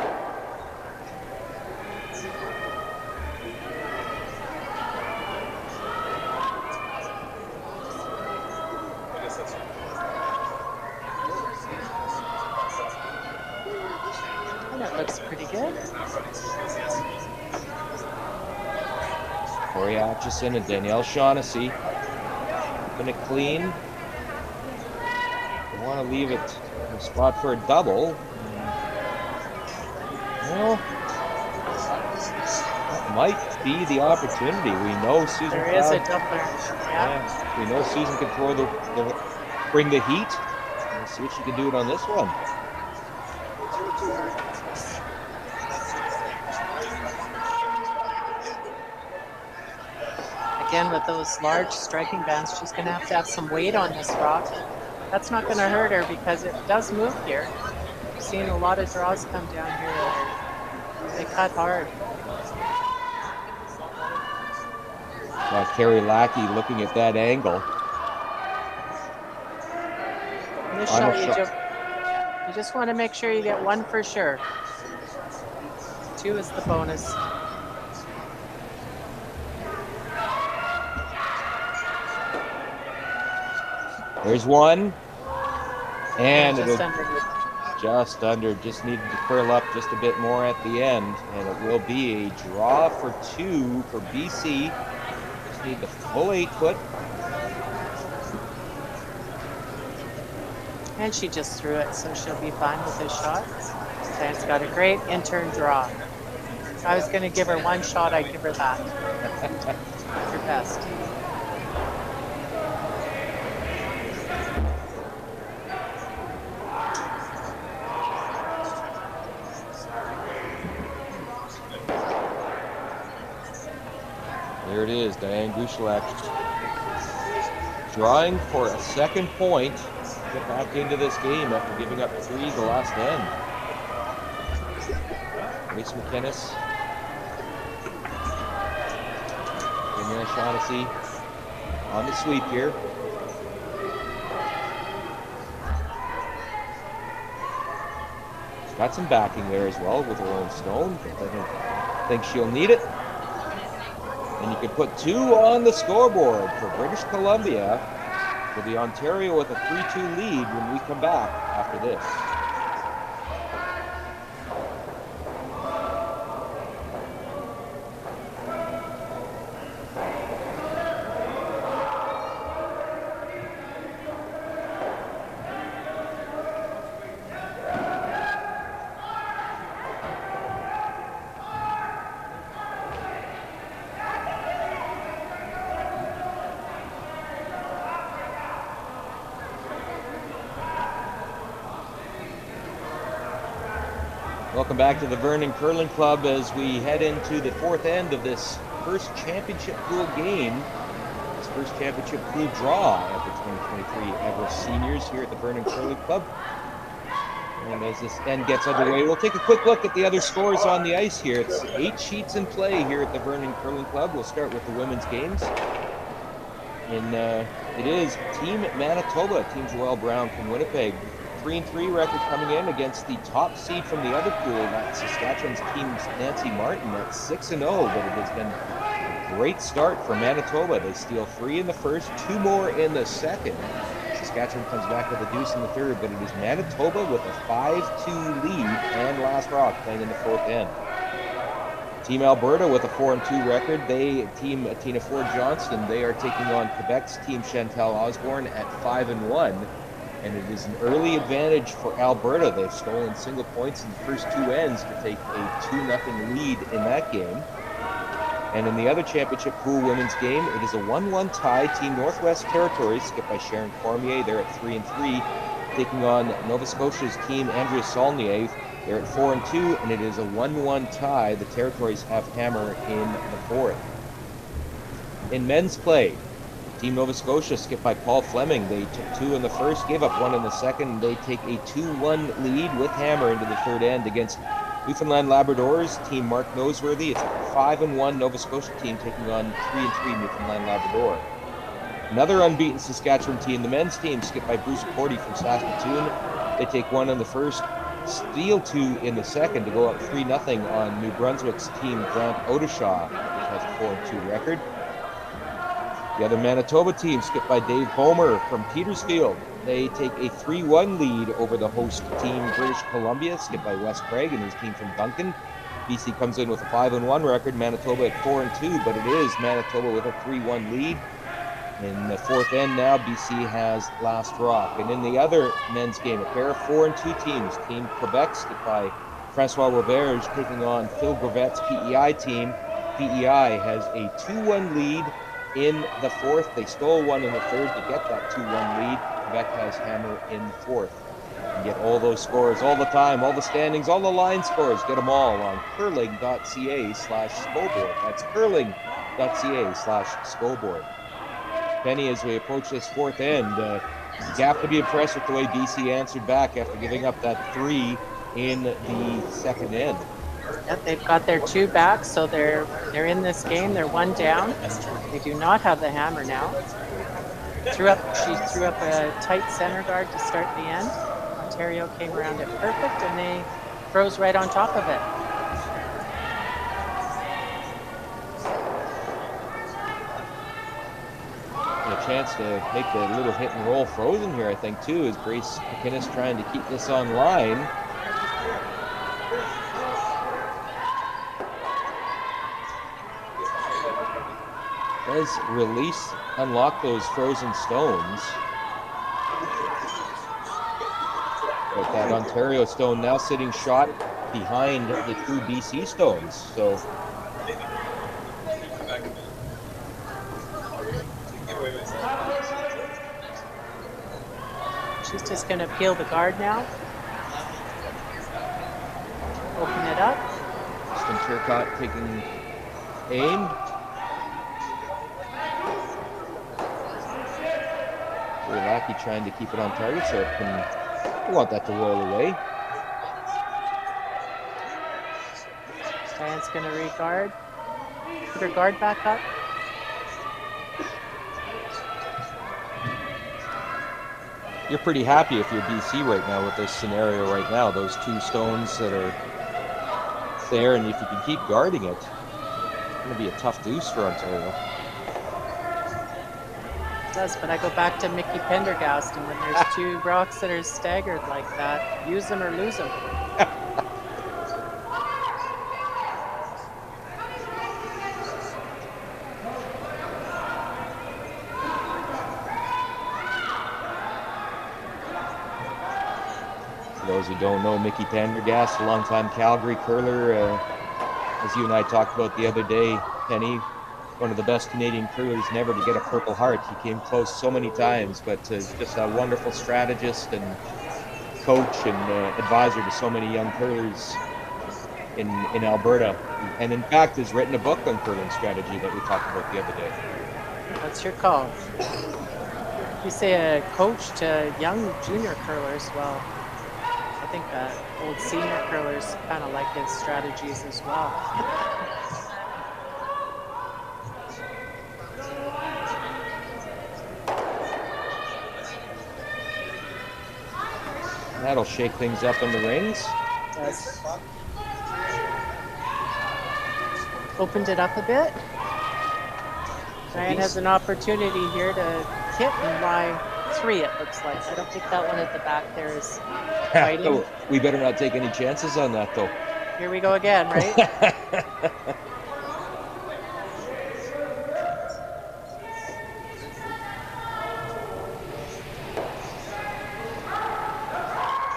That looks pretty good. Corey Atchison and Danielle Shaughnessy keeping it clean. They want to leave it in a spot for a double. Well, that might be the opportunity. We know Susan. There is a doubler. Yeah. We know Susan can throw bring the heat. Let's see if she can do it on this one. Again, with those large striking bands, she's going to have some weight on this rock. That's not going to hurt her because it does move here. I've seen a lot of draws come down here. They cut hard. Carrie Lackey looking at that angle. In this Final shot, shot. you just want to make sure you get 1 for sure. 2 is the bonus. There's 1. And just it'll under. just under. Just needed to curl up just a bit more at the end. And it will be a draw for 2 for BC. Just need the full 8-foot. And she just threw it, so she'll be fine with this shot. Diane's got a great in-turn draw. If I was going to give her 1 shot, I'd give her that. Her best. There it is, Diane Guchelak drawing for a second point to get back into this game after giving up 3 the last end. Grace McInnes Shaughnessy on the sweep here. She's got some backing there as well with her own stone, but I don't think she'll need it. And you can put 2 on the scoreboard for British Columbia. It'll be Ontario with a 3-2 lead when we come back after this. Welcome back to the Vernon Curling Club as we head into the 4th end of this first championship pool game. This first championship pool draw at the 2023 Everest Seniors here at the Vernon Curling Club. And as this end gets underway, we'll take a quick look at the other scores on the ice here. It's 8 sheets in play here at the Vernon Curling Club. We'll start with the women's games. And it is Team Manitoba, Team Joelle Brown from Winnipeg. 3-3 record coming in against the top seed from the other pool. That's Saskatchewan's team Nancy Martin at 6-0, but it has been a great start for Manitoba. They steal 3 in the first, 2 more in the second. Saskatchewan comes back with a deuce in the third, but it is Manitoba with a 5-2 lead and last rock playing in the 4th end. Team Alberta with a 4-2 record. Team Tina Ford Johnston, they are taking on Quebec's team Chantal Osborne at 5-1. And it is an early advantage for Alberta. They've stolen single points in the first 2 ends to take a 2-0 lead in that game. And in the other championship pool women's game, it is a 1-1 tie. Team Northwest Territories, skipped by Sharon Cormier, they're at 3-3, taking on Nova Scotia's team Andrea Saulnier. They're at 4-2, and it is a 1-1 tie. The Territories have hammer in the 4th. In men's play, Team Nova Scotia, skipped by Paul Fleming. They took 2 in the first, gave up 1 in the second. They take a 2-1 lead with hammer into the 3rd end against Newfoundland Labradors. Team Mark Noseworthy, it's a 5-1 Nova Scotia team taking on 3-3 Newfoundland Labrador. Another unbeaten Saskatchewan team, the men's team, skipped by Bruce Cordy from Saskatoon. They take 1 in the first, steal 2 in the second to go up 3-0 on New Brunswick's team Grant Odeshaw, which has a 4-2 record. The other Manitoba team, skipped by Dave Homer from Petersfield. They take a 3-1 lead over the host team, British Columbia, skipped by Wes Craig and his team from Duncan. BC comes in with a 5-1 record, Manitoba at 4-2, but it is Manitoba with a 3-1 lead. In the 4th end now, BC has last rock. And in the other men's game, a pair of 4-2 teams. Team Quebec, skipped by Francois Roberge, taking on Phil Gravette's PEI team. PEI has a 2-1 lead in the 4th. They stole 1 in the 3rd to get that 2-1 lead. Quebec has hammer in the 4th. You get all those scores all the time, all the standings, all the line scores. Get them all on curling.ca/scoreboard. That's curling.ca/scoreboard. Penny, as we approach this 4th end, you have to be impressed with the way BC answered back after giving up that 3 in the 2nd end. Yep, they've got their 2 back, so they're in this game. They're 1 down. They do not have the hammer now. She threw up a tight center guard to start the end. Ontario came around it perfect, and they froze right on top of it. A chance to make the little hit and roll frozen here, I think, too, is Grace McInnes trying to keep this online. Does release unlock those frozen stones. But that Ontario stone now sitting shot behind the 2 BC stones. So she's just going to peel the guard now. Open it up. Kristen Turcotte taking aim. Lackey trying to keep it on target so it can. We want that to roll away. Diane's going to re-guard. Put her guard back up. you're pretty happy if you're BC right now with this scenario right now. Those two stones that are there, and if you can keep guarding it, it's going to be a tough deuce for Ontario. It does, but I go back to Mickey Pendergast, and when there's two rocks that are staggered like that, use them or lose them. For those who don't know, Mickey Pendergast, a longtime Calgary curler, as you and I talked about the other day, Penny, one of the best Canadian curlers never to get a Purple Heart. He came close so many times, but just a wonderful strategist and coach and advisor to so many young curlers in Alberta. And in fact, has written a book on curling strategy that we talked about the other day. What's your call? You say a coach to young junior curlers. Well, I think old senior curlers kind of like his strategies as well. That'll shake things up in the rings. Yes. Opened it up a bit. Ryan has an opportunity here to hit and lie 3, it looks like. I don't think that one at the back there is fighting. Oh, we better not take any chances on that, though. Here we go again, right?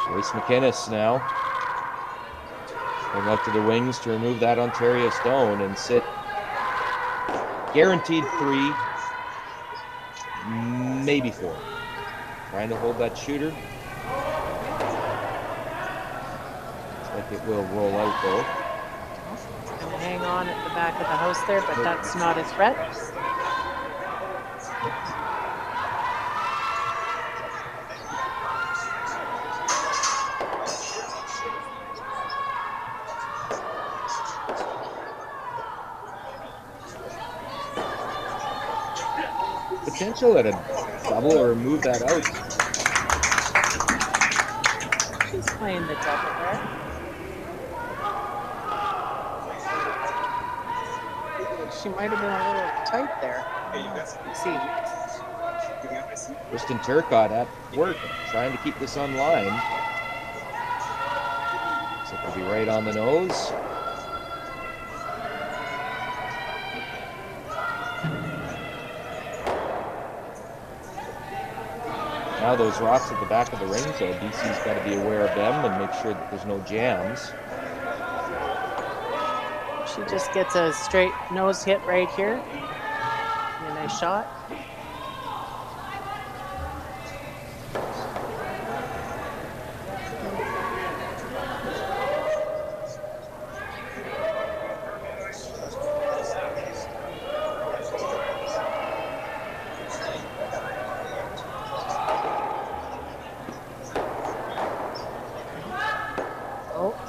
Joyce McInnes now. Going out to the wings to remove that Ontario stone and sit guaranteed 3, maybe 4. Trying to hold that shooter. Looks like it will roll out though. It's going to hang on at the back of the house there, but that's not a threat. Potential at a double or move that out. She's playing the double there. She might have been a little tight there. See. Kristen Turcott at work, trying to keep this on line. So it'll be right on the nose. Now those rocks at the back of the ring, so BC's got to be aware of them and make sure that there's no jams. She just gets a straight nose hit right here. A nice shot.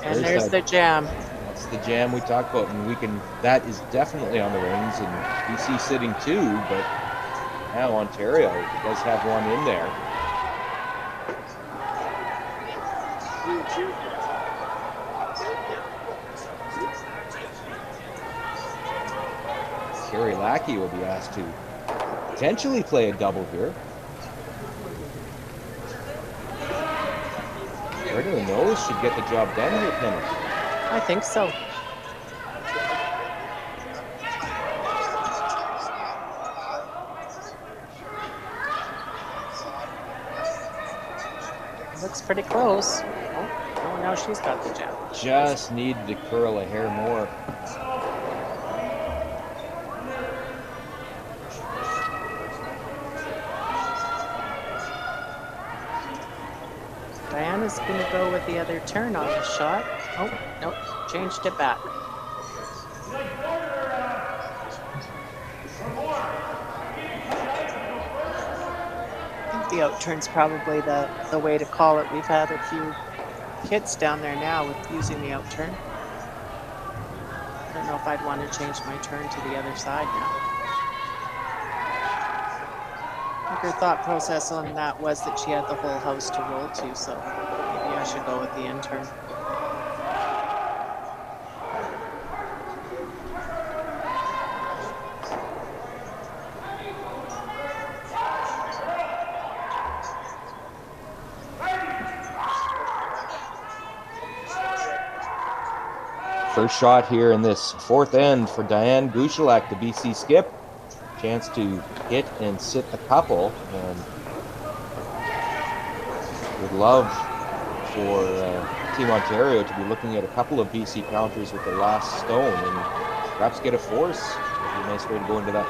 And there's the jam. That's the jam we talked about, and that is definitely on the rings, and BC sitting 2, but now Ontario does have one in there. Carrie Lackey will be asked to potentially play a double here. Right in the nose should get the job done here, Penny. I think so. Looks pretty close. Oh, now she's got the jab. Just needed to curl a hair more. Diana's going to go with the other turn on the shot. Oh, nope, changed it back. I think the out turn's probably the way to call it. We've had a few hits down there now with using the out turn. I don't know if I'd want to change my turn to the other side now. think her thought process on that was that she had the whole house to roll to, so maybe I should go with the intern. First shot here in this fourth end for Diane Gushalak, the BC skip. Chance to hit and sit a couple, and would love for Team Ontario to be looking at a couple of BC counters with their last stone and perhaps get a force. It'd be a nice way to go into that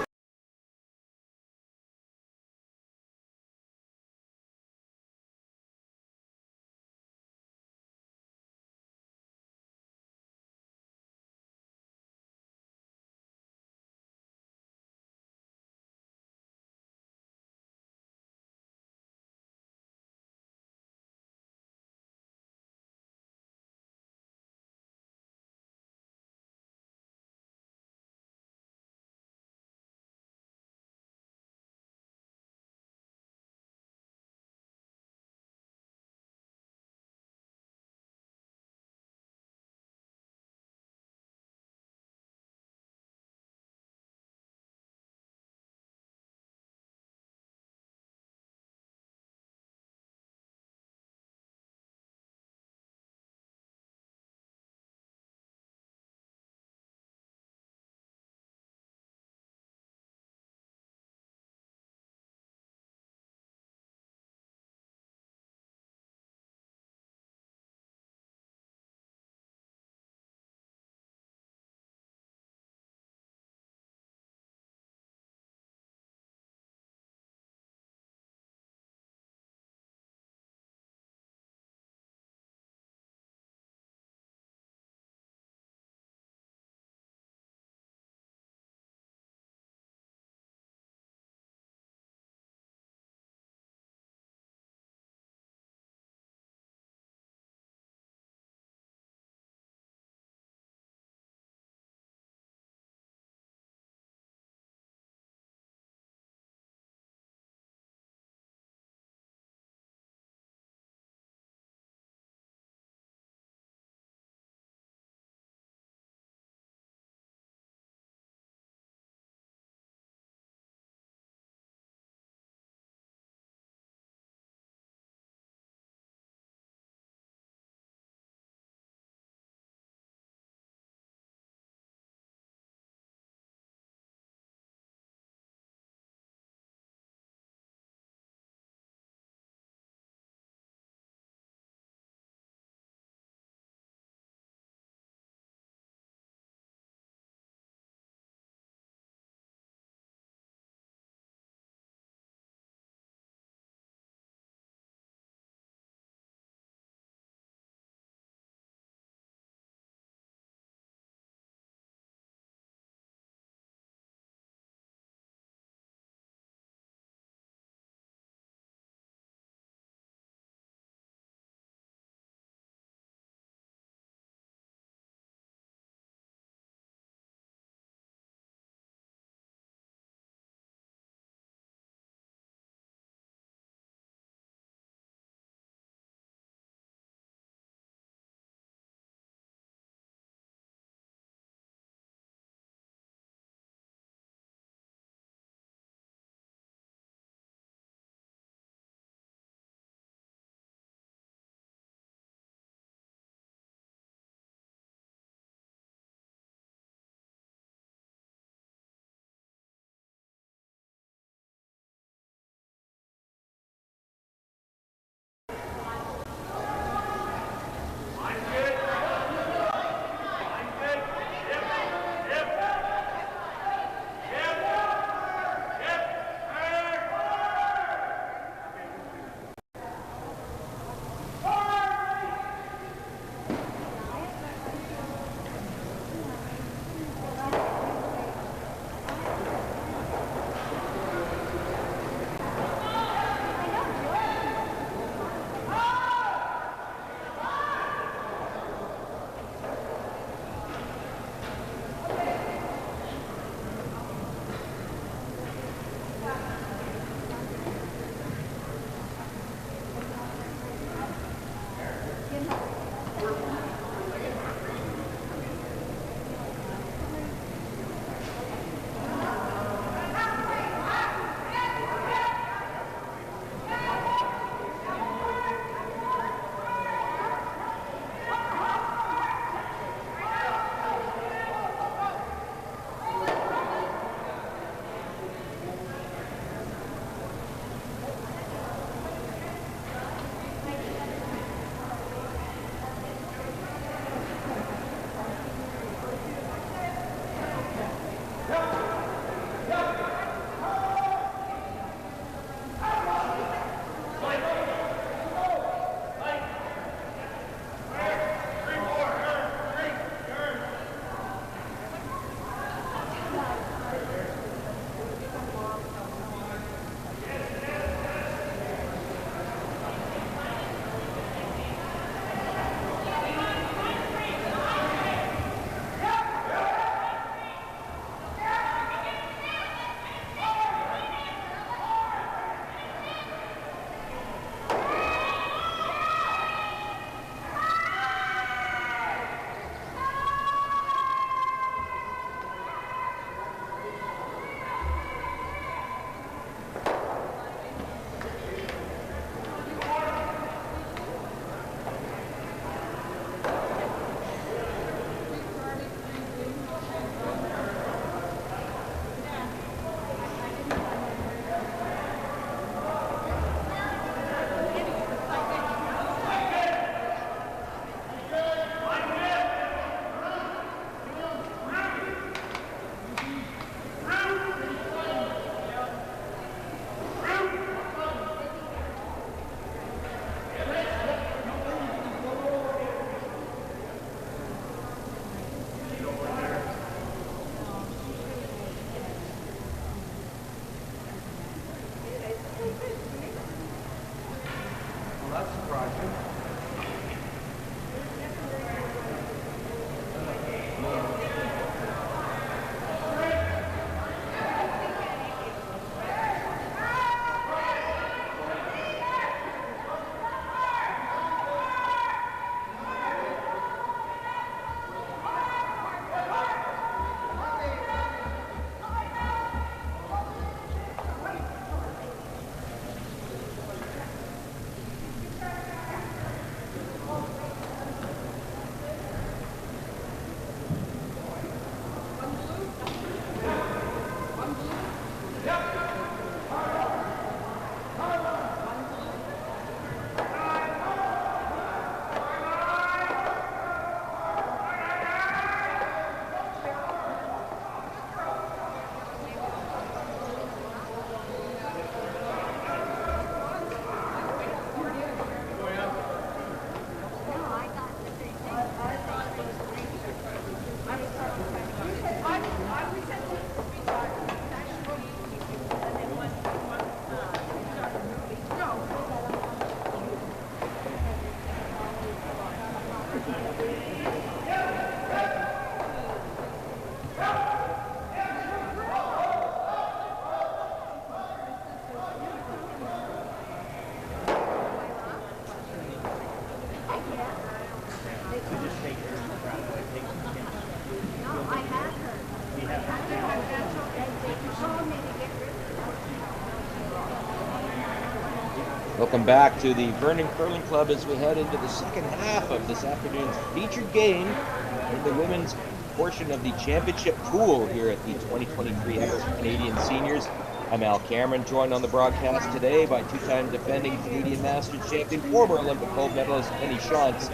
Welcome back to the Vernon Curling Club as we head into the second half of this afternoon's featured game in the women's portion of the championship pool here at the 2023 Everest Canadian Seniors. I'm Al Cameron, joined on the broadcast today by two-time defending Canadian Masters champion, former Olympic gold medalist Penny Shantz.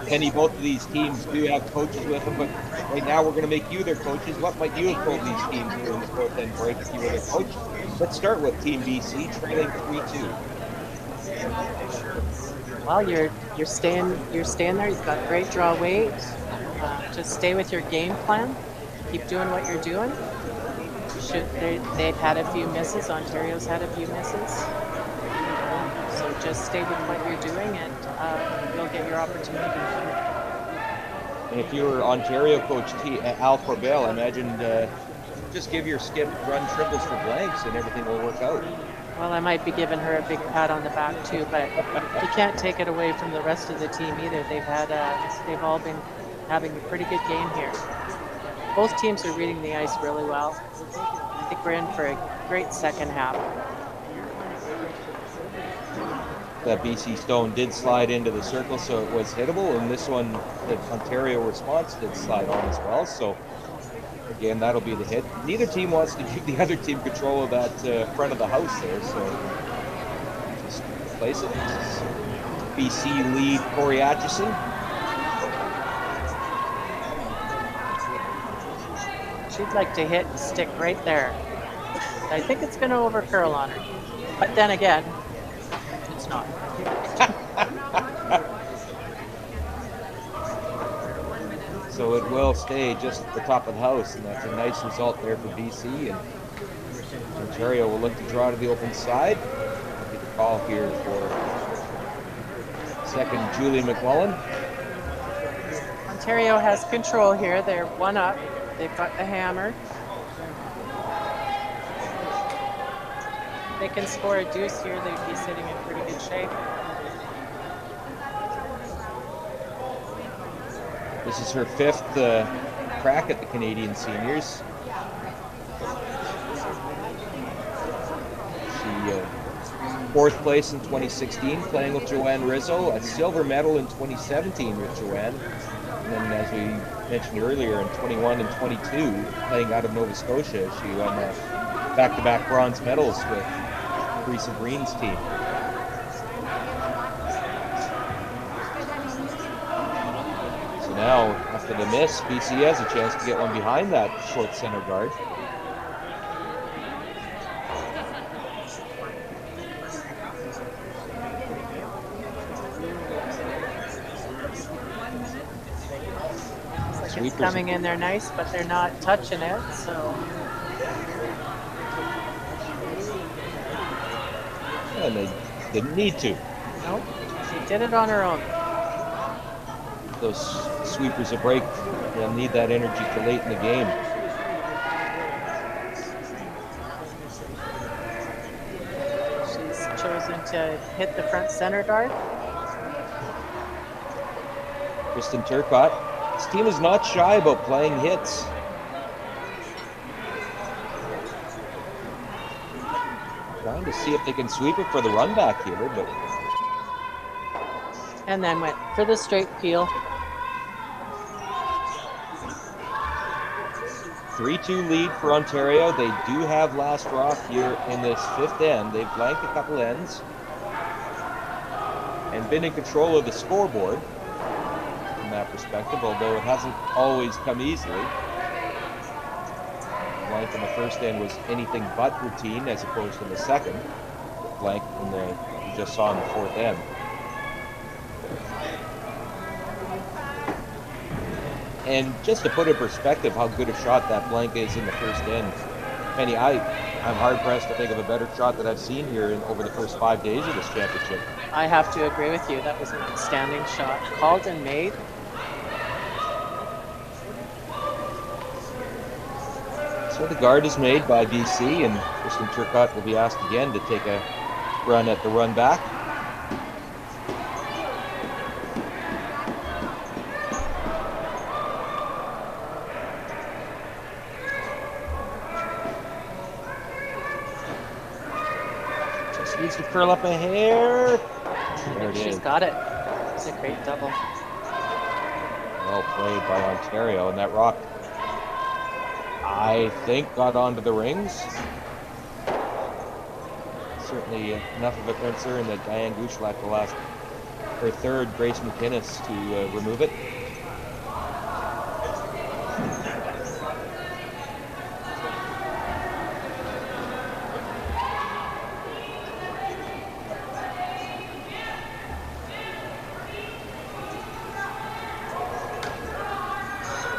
Penny, both of these teams do have coaches with them, but right now we're going to make you their coaches. What might you have told these teams during the fourth end break if you were their coach? Let's start with Team BC, trailing 3-2. Well, you're staying there. You've got great draw weight. Just stay with your game plan. Keep doing what you're doing. They've had a few misses. Ontario's had a few misses. So just stay with what you're doing, and you'll get your opportunity. And if you were Ontario coach Al Corbell, I imagine just give your skip run triples for blanks, and everything will work out. Well, I might be giving her a big pat on the back too, but you can't take it away from the rest of the team either. They've all been having a pretty good game here. Both teams are reading the ice really well. I think we're in for a great second half. That BC Stone did slide into the circle, so it was hittable, and this one, the Ontario response did slide on as well. So again, that'll be the hit. Neither team wants to give the other team control of that front of the house there, so just place it. BC lead Corey Atchison. She'd like to hit and stick right there. I think it's going to overcurl on her. But then again, it's not. So it will stay just at the top of the house, and that's a nice result there for BC. And Ontario will look to draw to the open side. I'll get the call here for second Julie McMullen. Ontario has control here. They're one up. They've got the hammer. If they can score a deuce here, they'd be sitting in pretty good shape. This is her fifth crack at the Canadian Seniors. She fourth place in 2016, playing with Joanne Rizzo, a silver medal in 2017 with Joanne. And then, as we mentioned earlier, in 21 and 22, playing out of Nova Scotia, she won back-to-back bronze medals with Teresa Green's team. So now, after the miss, BC has a chance to get one behind that short center guard. It's coming in there nice, but they're not touching it, so. And they didn't need to. Nope, she did it on her own. Those sweepers a break, they'll need that energy for late in the game. She's chosen to hit the front center dart. Kristen Turcotte. This team is not shy about playing hits. Trying to see if they can sweep it for the run back here, but. And then went for the straight peel. 3-2 lead for Ontario. They do have last draw here in this fifth end. They've blanked a couple ends and been in control of the scoreboard from that perspective, although it hasn't always come easily. Blank in the first end was anything but routine as opposed to the second. Blank in the you just saw in the fourth end. And just to put in perspective how good a shot that blank is in the first end, Penny, I'm hard-pressed to think of a better shot that I've seen here over the first 5 days of this championship. I have to agree with you. That was an outstanding shot. Called and made. So the guard is made by BC, and Kristen Turcotte will be asked again to take a run at the run back. Just needs to curl up a hair. There it She's is. got it. It's a great double. Well played by Ontario, and that rock, I think, got onto the rings. Certainly enough of a concern that Diane Gushlak will ask her third, Grace McInnes, to remove it.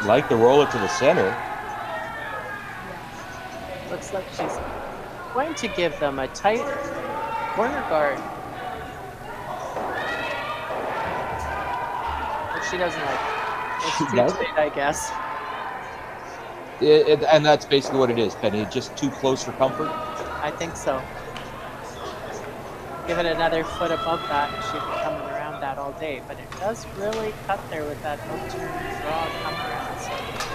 Like to roll it to the center. Looks like she's going to give them a tight corner guard. Which she doesn't like. It's She too doesn't? tight, I guess. And that's basically what it is, Penny. Just too close for comfort. I think so. Give it another foot above that, and she'd be coming around that all day. But it does really cut there with that out-turn draw come around. So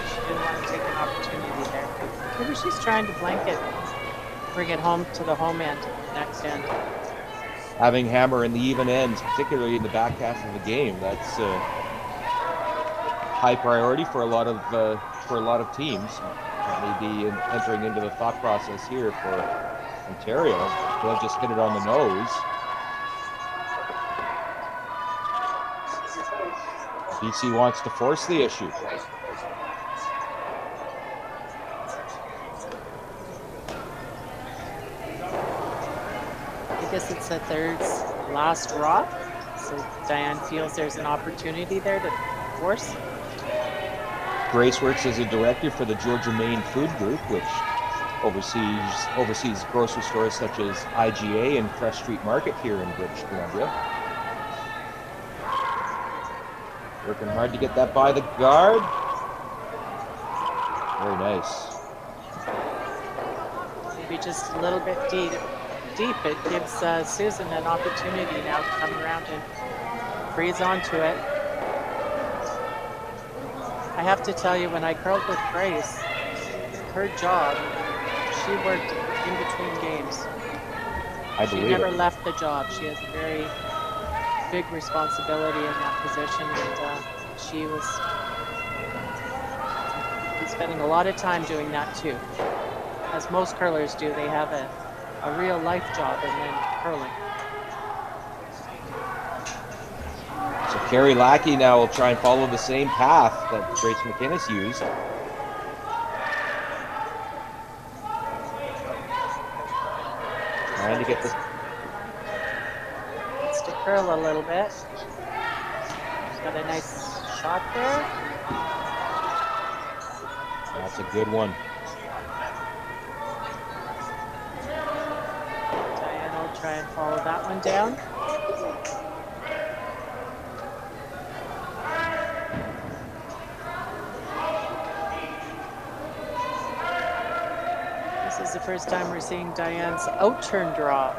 she didn't want to take an opportunity there. Maybe she's trying to blanket, bring it home to the home end, next end. Having hammer in the even ends, particularly in the back half of the game, that's high priority for a lot of teams. Maybe entering into the thought process here for Ontario. They'll just hit it on the nose. BC wants to force the issue. I guess it's the third last rock. So Diane feels there's an opportunity there to force. Grace works as a director for the Georgia Maine Food Group, which oversees grocery stores such as IGA and Fresh Street Market here in British Columbia. Working hard to get that by the guard. Very nice. Maybe just a little bit deep. It gives Susan an opportunity now to come around and freeze onto it. I have to tell you, when I curled with Grace, her job, she worked in between games. She never left the job. She has a very big responsibility in that position, and she was spending a lot of time doing that too. As most curlers do, they have a real life job and then curling. So Carrie Lackey now will try and follow the same path that Grace McInnes used. Trying to get this. Needs to curl a little bit. She's got a nice shot there. That's a good one. Diane will try and follow that one down. This is the first time we're seeing Diane's out-turn draw.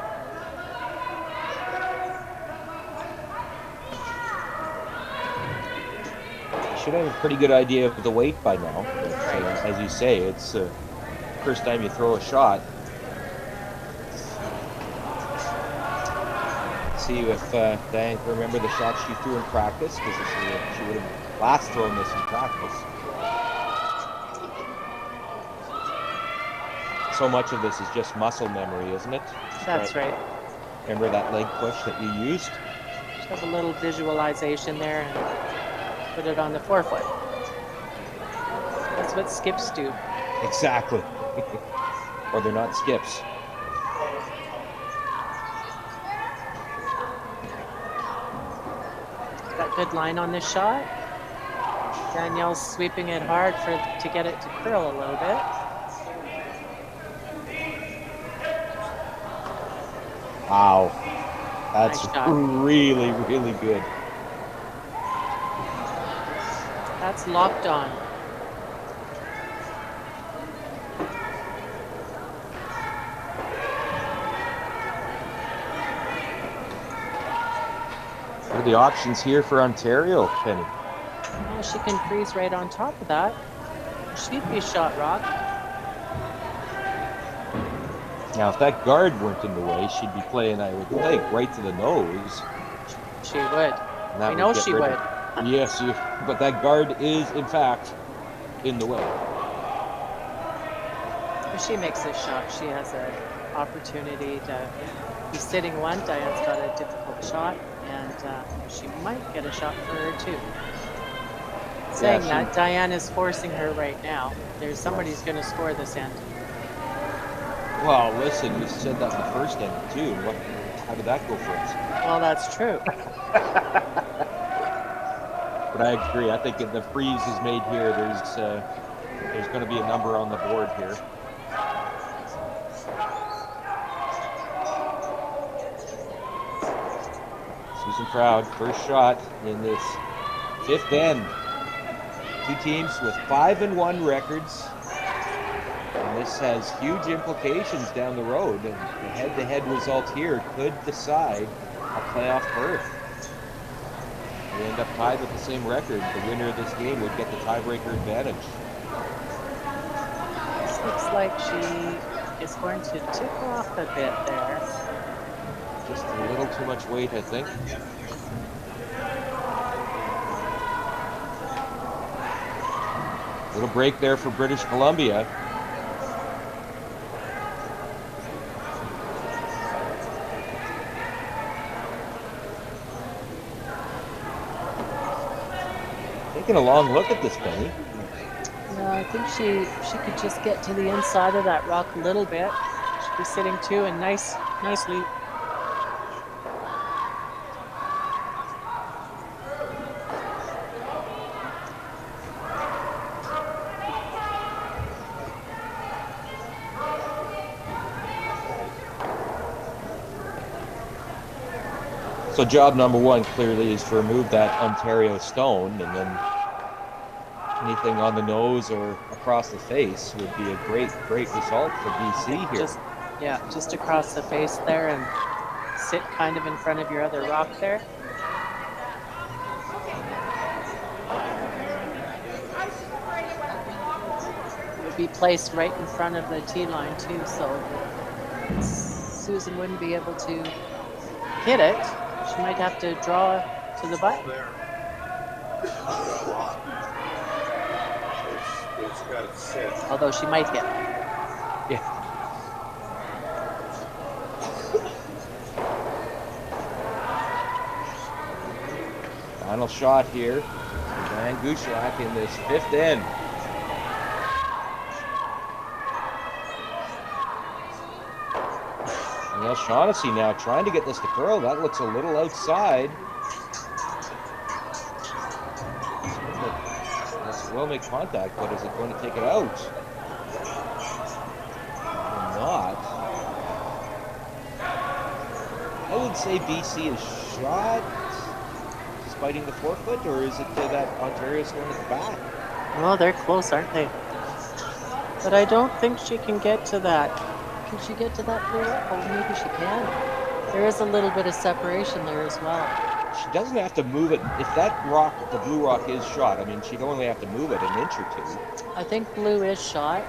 Should have a pretty good idea of the weight by now. But, as you say, it's the first time you throw a shot. See if Diane can remember the shots she threw in practice, because she would have last thrown this in practice. So much of this is just muscle memory, isn't it? That's right. Remember that leg push that you used? Just have a little visualization there and put it on the forefoot. That's what skips do. Exactly. Or they're not skips. Got good line on this shot. Danielle's sweeping it hard to get it to curl a little bit. Wow. That's Nice shot. really, really good. That's locked on. are the options here for Ontario, Penny? Oh, she can freeze right on top of that. She'd be shot rock. Now, if that guard weren't in the way, she'd be playing, I would think, right to the nose. She would. And that I know get she rid would. of- Yes, but that guard is, in fact, in the way. If she makes this shot, she has an opportunity to be sitting one. Diane's got a difficult shot, and she might get a shot for her too. Saying that, Diane is forcing her right now. There's somebody's going to score this end. Well, listen, we said that in the first end too. How did that go for us? Well, that's true. But I agree. I think if the freeze is made here, there's going to be a number on the board here. Susan Proud, first shot in this fifth end. Two teams with 5-1 records. And this has huge implications down the road. And the head-to-head result here could decide a playoff berth. If we end up tied with the same record, the winner of this game would get the tiebreaker advantage. This looks like she is going to tip off a bit there. Just a little too much weight, I think. Little break there for British Columbia. Taking a long look at this, Penny. Yeah, I think she could just get to the inside of that rock a little bit. She'd be sitting two and nicely. So job number one clearly is to remove that Ontario stone, and then anything on the nose or across the face would be a great result for BC here. Just across the face there and sit kind of in front of your other rock there. It would be placed right in front of the tee line too, so Susan wouldn't be able to hit it. She might have to draw to the butt. Although she might hit. Yeah. Final shot here. Van Gushlak in this fifth end. Well, Shaughnessy now trying to get this to curl. That looks a little outside. This will make contact, but is it going to take it out? Or not. I would say BC is shot, spiting the forefoot, or is it that Ontario's going at the back? Well, they're close, aren't they? But I don't think she can get to that. Can she get to that blue rock? Oh, maybe she can. There is a little bit of separation there as well. She doesn't have to move it. If that rock, the blue rock, is shot, I mean, she'd only have to move it an inch or two. I think blue is shot.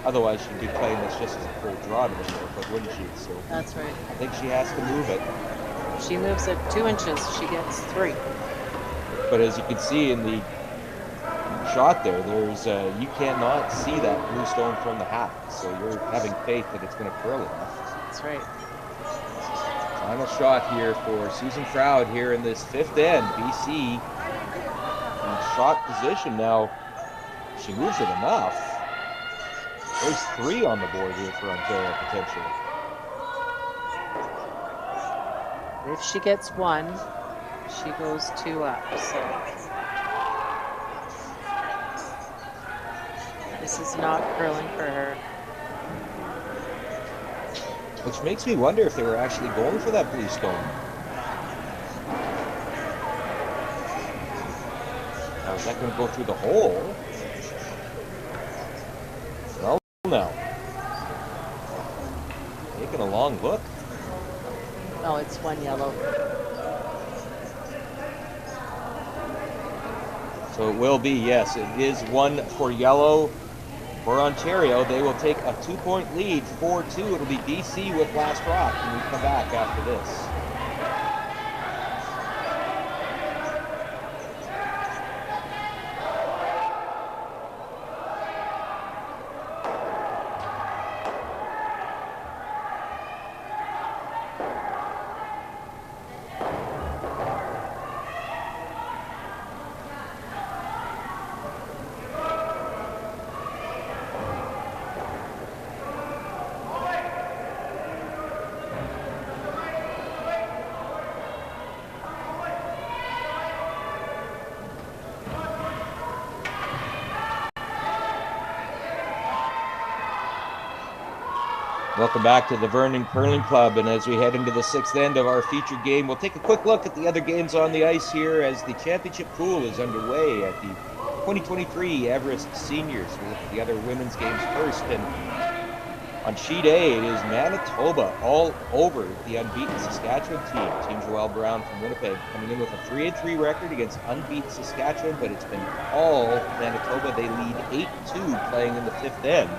Otherwise, she'd be playing this just as a full draw to the forefoot, wouldn't she? So that's right. I think she has to move it. If she moves it 2 inches, she gets 3. But as you can see in the shot there's you cannot see that blue stone from the hat, so you're having faith that it's going to curl enough. That's right. Final shot here for Susan Proud here in this fifth end. BC in shot position now. She moves it enough. There's 3 on the board here for Ontario potentially. If she gets 1, she goes 2 up. So this is not curling for her. Which makes me wonder if they were actually going for that blue stone. Now, is that going to go through the hole? Well, now. Taking a long look. Oh, it's 1 yellow. So it will be, yes. It is 1 for yellow for Ontario. They will take a 2-point lead, 4-2. It'll be BC with last rock when we come back after this. Welcome back to the Vernon Curling Club, and as we head into the 6th end of our featured game, we'll take a quick look at the other games on the ice here as the championship pool is underway at the 2023 Everest Seniors. We'll look at the other women's games first, and on sheet A, it is Manitoba all over the unbeaten Saskatchewan team. Team Joelle Brown from Winnipeg coming in with a 3-3 record against unbeaten Saskatchewan, but it's been all Manitoba. They lead 8-2 playing in the 5th end.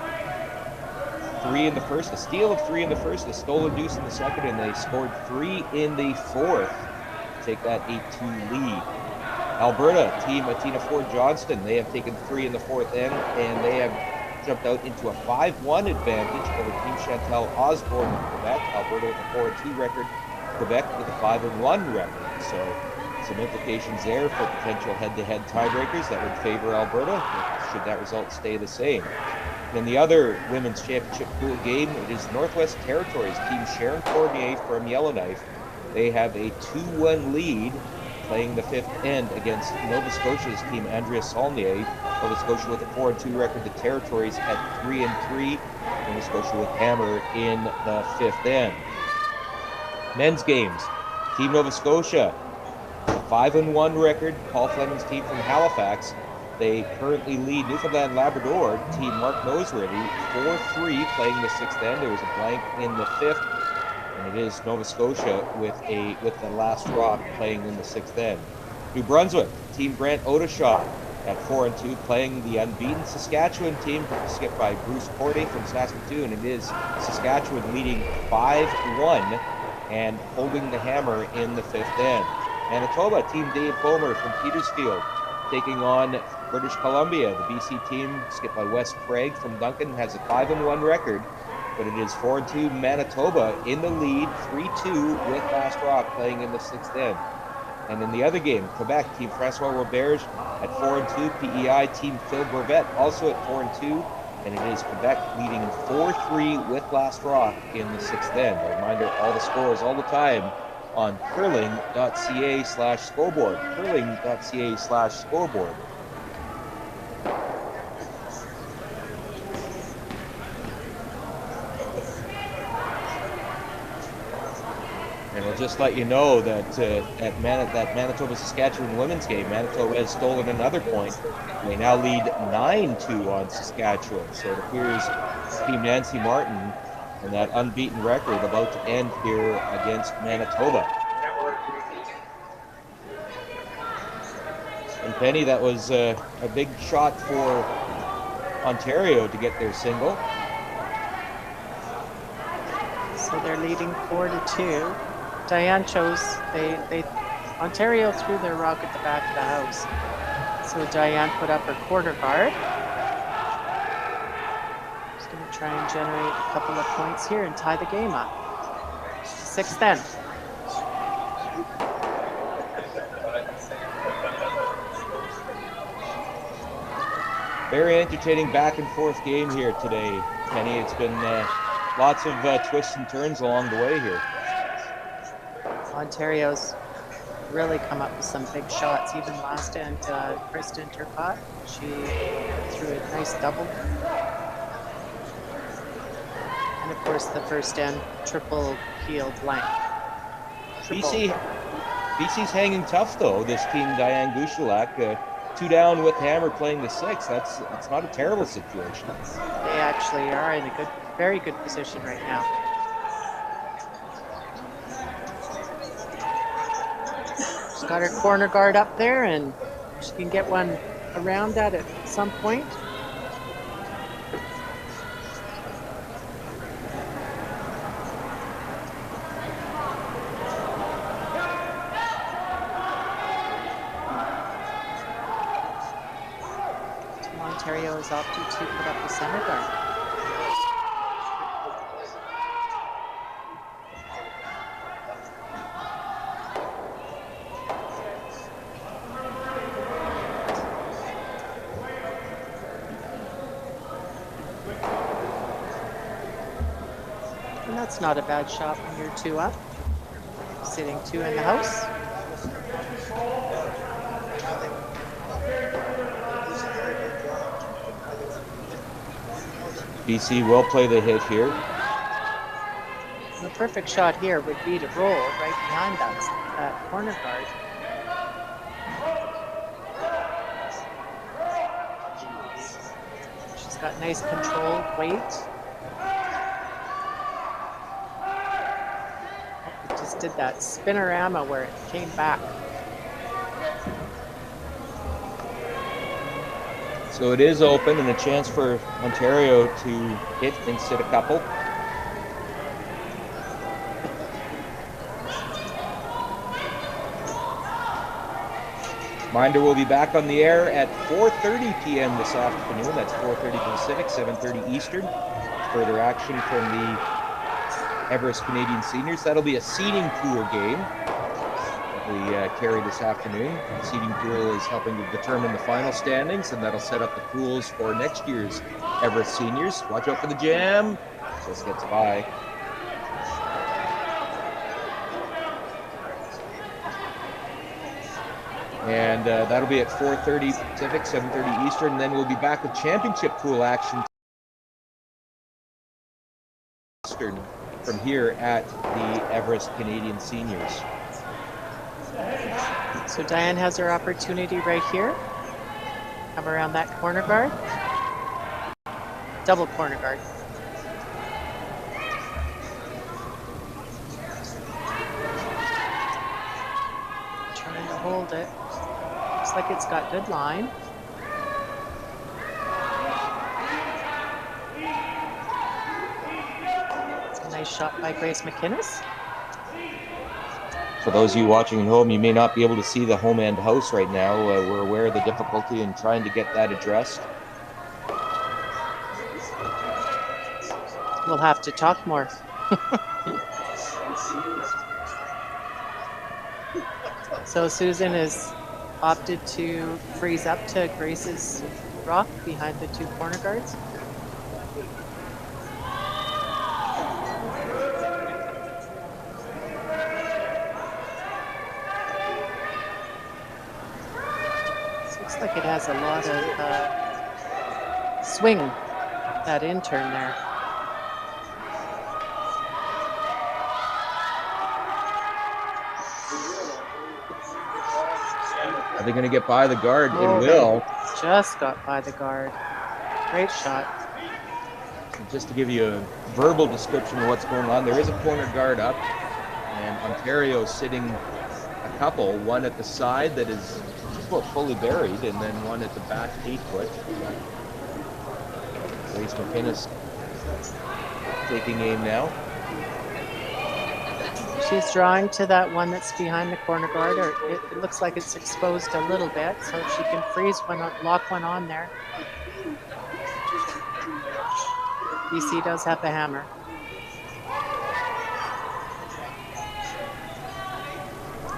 3 in the first, a steal of 3 in the first, a stolen deuce in the second, and they scored 3 in the fourth to take that 8-2 lead. Alberta, team Atina Ford Johnston, they have taken 3 in the fourth end, and they have jumped out into a 5-1 advantage over Team Chantal Osborne in Quebec. Alberta with a 4-2 record, Quebec with a 5-1 record. So some implications there for potential head-to-head tiebreakers that would favor Alberta, should that result stay the same. In the other women's championship pool game, it is Northwest Territories team Sharon Cormier from Yellowknife. They have a 2-1 lead playing the 5th end against Nova Scotia's team Andrea Saulnier. Nova Scotia with a 4-2 record, the Territories at 3-3. Nova Scotia with hammer in the 5th end. Men's games, team Nova Scotia, a 5-1 record. Paul Fleming's team from Halifax. They currently lead Newfoundland Labrador team Mark Noseworthy 4-3 playing the 6th end. There was a blank in the 5th, and it is Nova Scotia with the last rock playing in the 6th end. New Brunswick team Grant Odeshaw at 4-2 playing the unbeaten Saskatchewan team skipped by Bruce Corday from Saskatoon. It is Saskatchewan leading 5-1 and holding the hammer in the 5th end. Manitoba team Dave Bomer from Petersfield taking on British Columbia. The BC team, skipped by Wes Craig from Duncan, has a 5-1 record, but it is 4-2 Manitoba in the lead, 3-2 with last rock playing in the 6th end. And in the other game, Quebec team Francois Roberge at 4-2, PEI team Phil Bourvette also at 4-2, and it is Quebec leading 4-3 with last rock in the 6th end. A reminder, all the scores all the time on curling.ca/scoreboard, curling.ca/scoreboard. And I'll just let you know that that Manitoba-Saskatchewan women's game, Manitoba has stolen another point. They now lead 9-2 on Saskatchewan. So it appears Team Nancy Martin and that unbeaten record about to end here against Manitoba. And Penny, that was a big shot for Ontario to get their single. So they're leading 4-2. Diane chose, Ontario threw their rock at the back of the house. So Diane put up her quarter guard. She's going to try and generate a couple of points here and tie the game up. 6th end. Very entertaining back and forth game here today, Penny. It's been lots of twists and turns along the way here. Ontario's really come up with some big shots. Even last end, Kristen Turcotte, she threw a nice double. And of course, the first end, triple heel blank. BC's hanging tough though. This team, Diane Gouchelak, 2 down with hammer playing the 6th. That's not a terrible situation. They actually are in a very good position right now. She's got her corner guard up there, and She can get one around that at some point. Ontario is opted to put up the center guard. And that's not a bad shot when you're 2 up. Sitting 2 in the house. BC will play the hit here. The perfect shot here would be to roll right behind that corner guard. She's got nice controlled weight. It just did that spinorama where it came back. So it is open and a chance for Ontario to hit and sit a couple. Reminder, we'll be back on the air at 4:30 p.m. this afternoon. That's 4:30 Pacific, 7:30 Eastern. Further action from the Everest Canadian Seniors. That'll be a seeding pool game that we carry this afternoon. The seeding pool is helping to determine the final standings, and that'll set up the pools for next year's Everest Seniors. Watch out for the jam. Just gets by. And that'll be at 4:30 Pacific, 7:30 Eastern. And then we'll be back with championship pool action from here at the Everest Canadian Seniors. So Diane has her opportunity right here. Come around that corner guard. Double corner guard. Trying to hold it. Looks like it's got good line. It's a nice shot by Grace McInnes. For those of you watching at home, you may not be able to see the home end house right now. We're aware of the difficulty in trying to get that addressed. We'll have to talk more. So Susan has opted to freeze up to Grace's rock behind the 2 corner guards. This looks like it has a lot of swing, that in-turn there. Are they going to get by the guard? It will. Just got by the guard. Great shot. Just to give you a verbal description of what's going on, there is a corner guard up, and Ontario sitting a couple, one at the side that is just about fully buried, and then one at the back 8 foot. Grace McInnes taking aim now. She's drawing to that one that's behind the corner guard, or it looks like it's exposed a little bit, so she can freeze one, lock one on there. BC does have the hammer.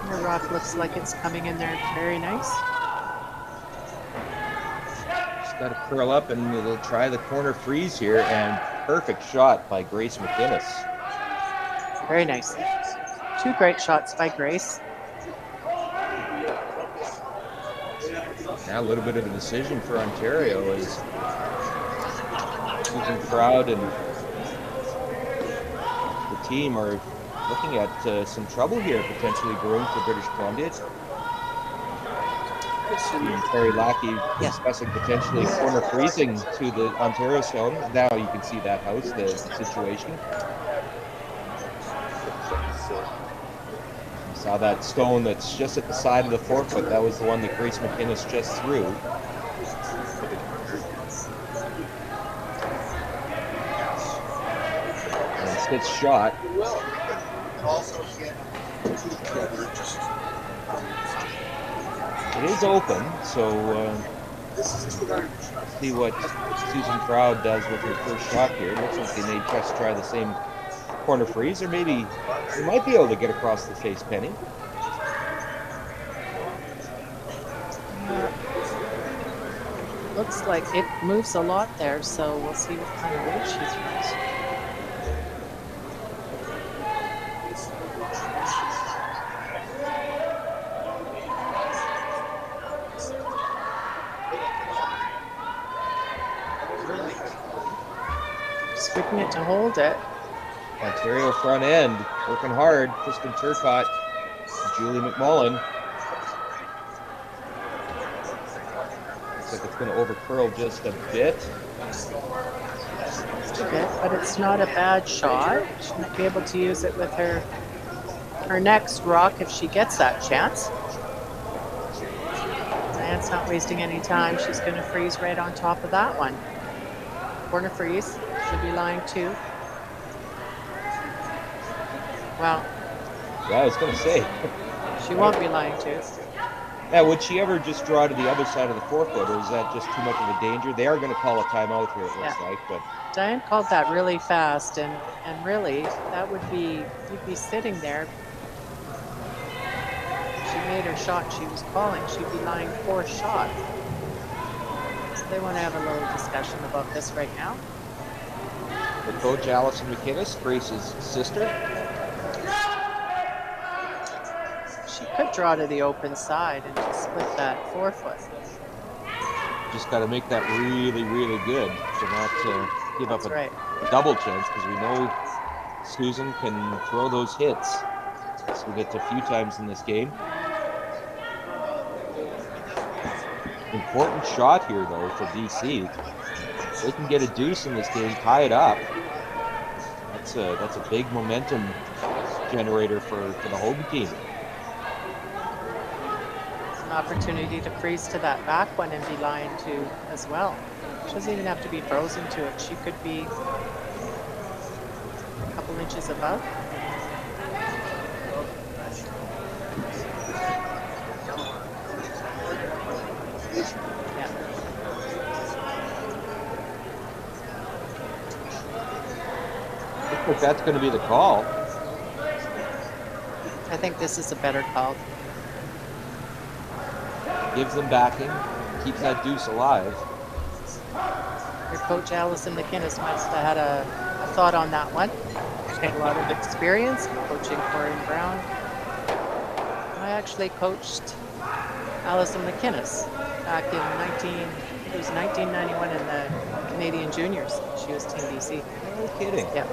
The rock looks like it's coming in there very nice. Just got to curl up and they'll try the corner freeze here, and perfect shot by Grace McInnes. Very nice. 2 great shots by Grace. Now a little bit of a decision for Ontario as Susan Crowd and the team are looking at some trouble here, potentially brewing for British Columbia. And Terry Lackey discussing potentially corner freezing to the Ontario zone. Now you can see that house, the situation. Saw that stone that's just at the side of the forefoot. That was the one that Grace McInnes just threw. And Spitz shot. It is open, so see what Susan Proud does with her first shot here. It looks like they may just try the same corner freeze, or maybe they might be able to get across the face, Penny. Looks like it moves a lot there, so we'll see what kind of weight she throws. Scooping it to hold it. Ontario front end, working hard. Kristen Turcott, Julie McMullen. Looks like it's going to over curl just a bit. Just a bit, but it's not a bad shot. She might be able to use it with her next rock if she gets that chance. Diane's not wasting any time. She's going to freeze right on top of that one. Corner freeze. Should be line 2. Well. Yeah, I was going to say. She won't be line 2. Yeah, would she ever just draw to the other side of the forefoot, or is that just too much of a danger? They are going to call a timeout here, it looks like. But Diane called that really fast, and really, that would be, you'd be sitting there. She made her shot she was calling. She'd be line 4 shot. So they want to have a little discussion about this right now. The coach, Allison McInnes, Grace's sister. She could draw to the open side and just split that forefoot. Just got to make that really, really good to not give up a double chance, because we know Susan can throw those hits. So we get to a few times in this game. Important shot here, though, for BC. If they can get a deuce in this game, tie it up. That's a big momentum generator for the home team. An opportunity to freeze to that back one and be line 2 as well. She doesn't even have to be frozen to it. She could be a couple inches above. Looks like that's going to be the call. I think this is a better call. Gives them backing, keeps that deuce alive. Your coach, Allison McInnes, must have had a thought on that one. She's got a lot of experience coaching Corinne Brown. I actually coached Allison McInnes back in 1991 in the Canadian Juniors. She was Team BC. No kidding. Yeah.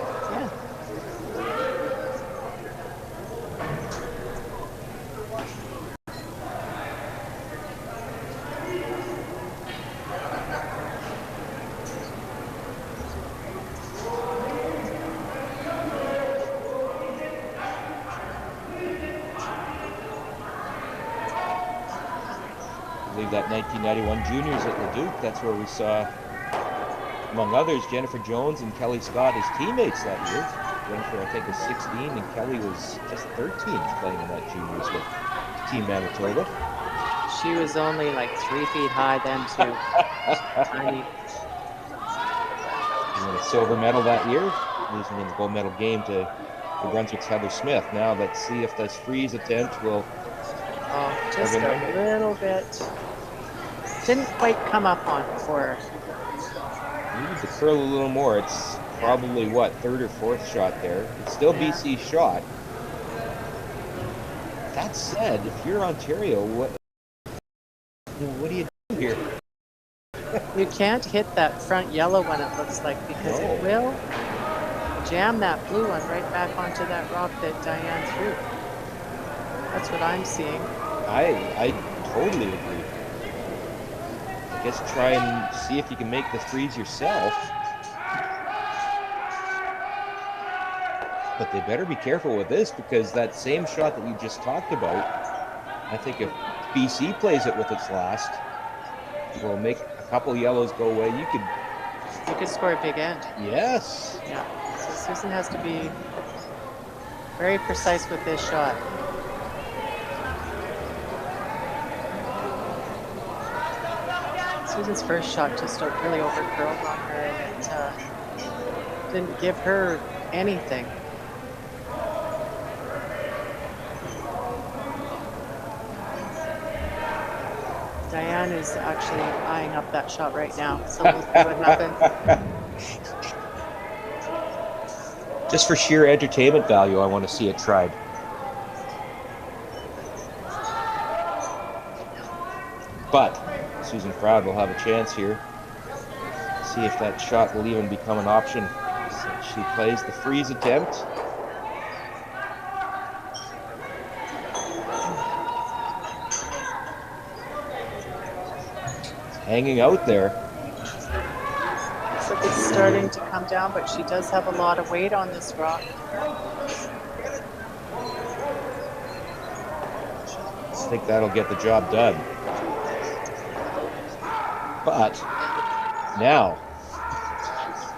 That 1991 juniors at Leduc, that's where we saw, among others, Jennifer Jones and Kelly Scott as teammates that year. Jennifer, I think, was 16, and Kelly was just 13 playing in that juniors with Team Manitoba. She was only like 3 feet high then, too. Tiny. She won a silver medal that year, losing in the gold medal game to New Brunswick's Heather Smith. Now let's see if this freeze attempt will... Oh, just a little bit. Didn't quite come up on it for her. Needed to curl a little more. It's probably, what, 3rd or 4th shot there. It's still BC's shot. That said, if you're Ontario, what do you do here? You can't hit that front yellow one, it looks like, because it will jam that blue one right back onto that rock that Diane threw. That's what I'm seeing. I totally agree. I guess try and see if you can make the freeze yourself. But they better be careful with this, because that same shot that you just talked about, I think if BC plays it with its last, will make a couple yellows go away. You could score a big end. Yes. Yeah. So Susan has to be very precise with this shot. Susan's first shot just really overcurled on her, and it didn't give her anything. Diane is actually eyeing up that shot right now, so we'll see what happens. Just for sheer entertainment value, I want to see it tried. But Susan Froud will have a chance here. See if that shot will even become an option. So she plays the freeze attempt. Hanging out there. Looks like it's starting to come down, but she does have a lot of weight on this rock. I think that'll get the job done. But now,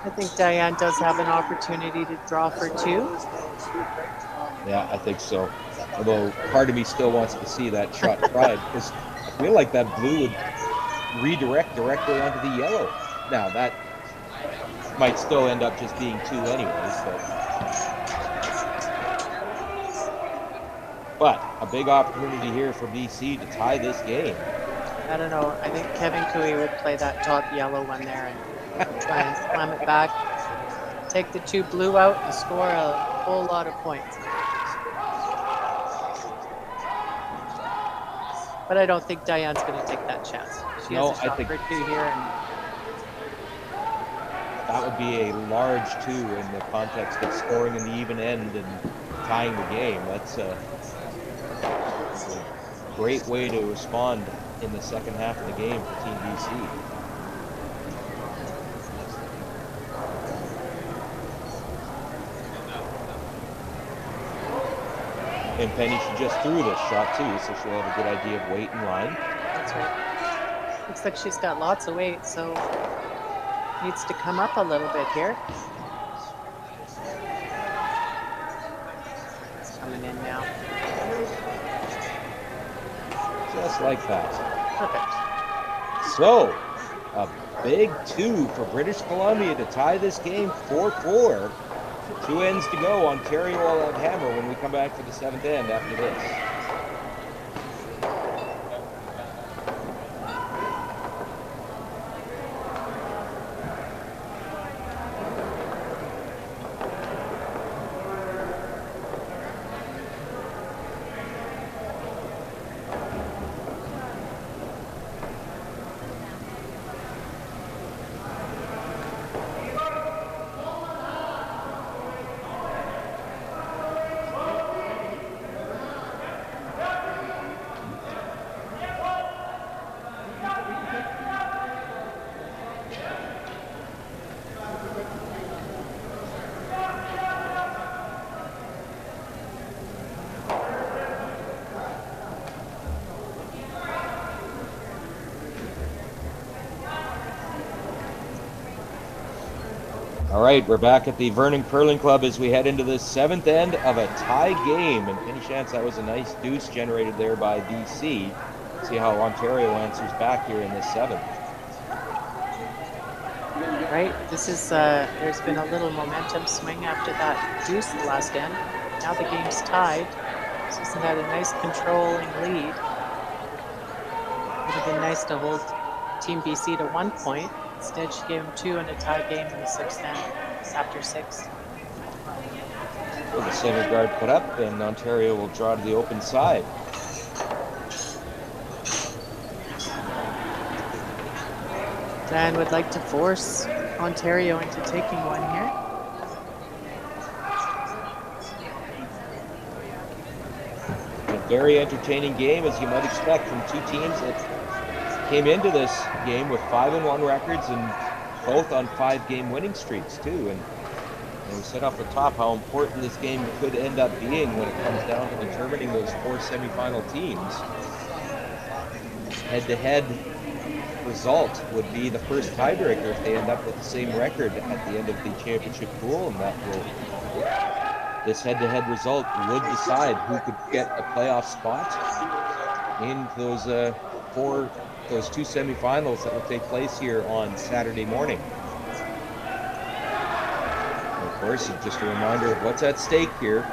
I think Diane does have an opportunity to draw for two. Yeah, I think so. Although part of me still wants to see that shot tried, because I feel like that blue would redirect directly onto the yellow. Now that might still end up just being two anyways, but a big opportunity here for BC to tie this game. I don't know. I think Kevin Cooey would play that top yellow one there and try and slam it back, take the two blue out, and score a whole lot of points. But I don't think Diane's going to take that chance. She has a shot for two here. And that would be a large two in the context of scoring in the even end and tying the game. That's a great way to respond in the second half of the game for Team BC. And Penny, she just threw this shot too, so she'll have a good idea of weight and line. That's right. Looks like she's got lots of weight, so needs to come up a little bit here. It's coming in now. Just like that. Perfect. So, a big two for British Columbia to tie this game 4-4. 2 ends to go. Ontario will have hammer when we come back to the 7th end after this. All right, we're back at the Vernon Curling Club as we head into the 7th end of a tie game. And any chance that was a nice deuce generated there by BC. See how Ontario answers back here in this 7th. Right, this is, there's been a little momentum swing after that deuce the last end. Now the game's tied. Susan had a nice controlling lead. Would have been nice to hold Team BC to 1 point. Instead, she gave him 2 in a tie game in the 6th end after 6. So the center guard put up, and Ontario will draw to the open side. Dan would like to force Ontario into taking one here. A very entertaining game, as you might expect from two teams that came into this game with 5-1 records and both on 5-game winning streaks too. And And we said off the top how important this game could end up being when it comes down to determining those 4 semifinal teams. Head-to-head result would be the first tiebreaker if they end up with the same record at the end of the championship pool, and this head-to-head result would decide who could get a playoff spot in those those 2 semifinals that will take place here on Saturday morning. And of course, just a reminder of what's at stake here.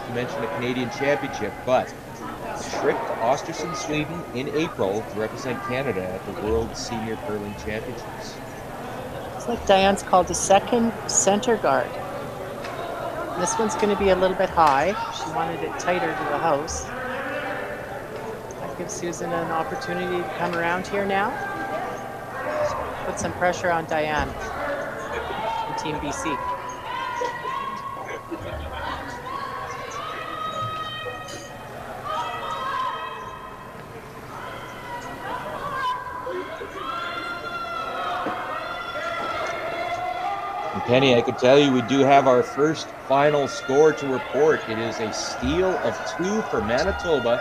You mentioned a Canadian championship, but a trip to Östersund, Sweden in April to represent Canada at the World Senior Curling Championships. It's like Diane's called a second center guard. This one's going to be a little bit high. She wanted it tighter to the house. That gives Susan an opportunity to come around here now. Put some pressure on Diane from Team BC. Penny, I could tell you we do have our first final score to report. It is a steal of 2 for Manitoba,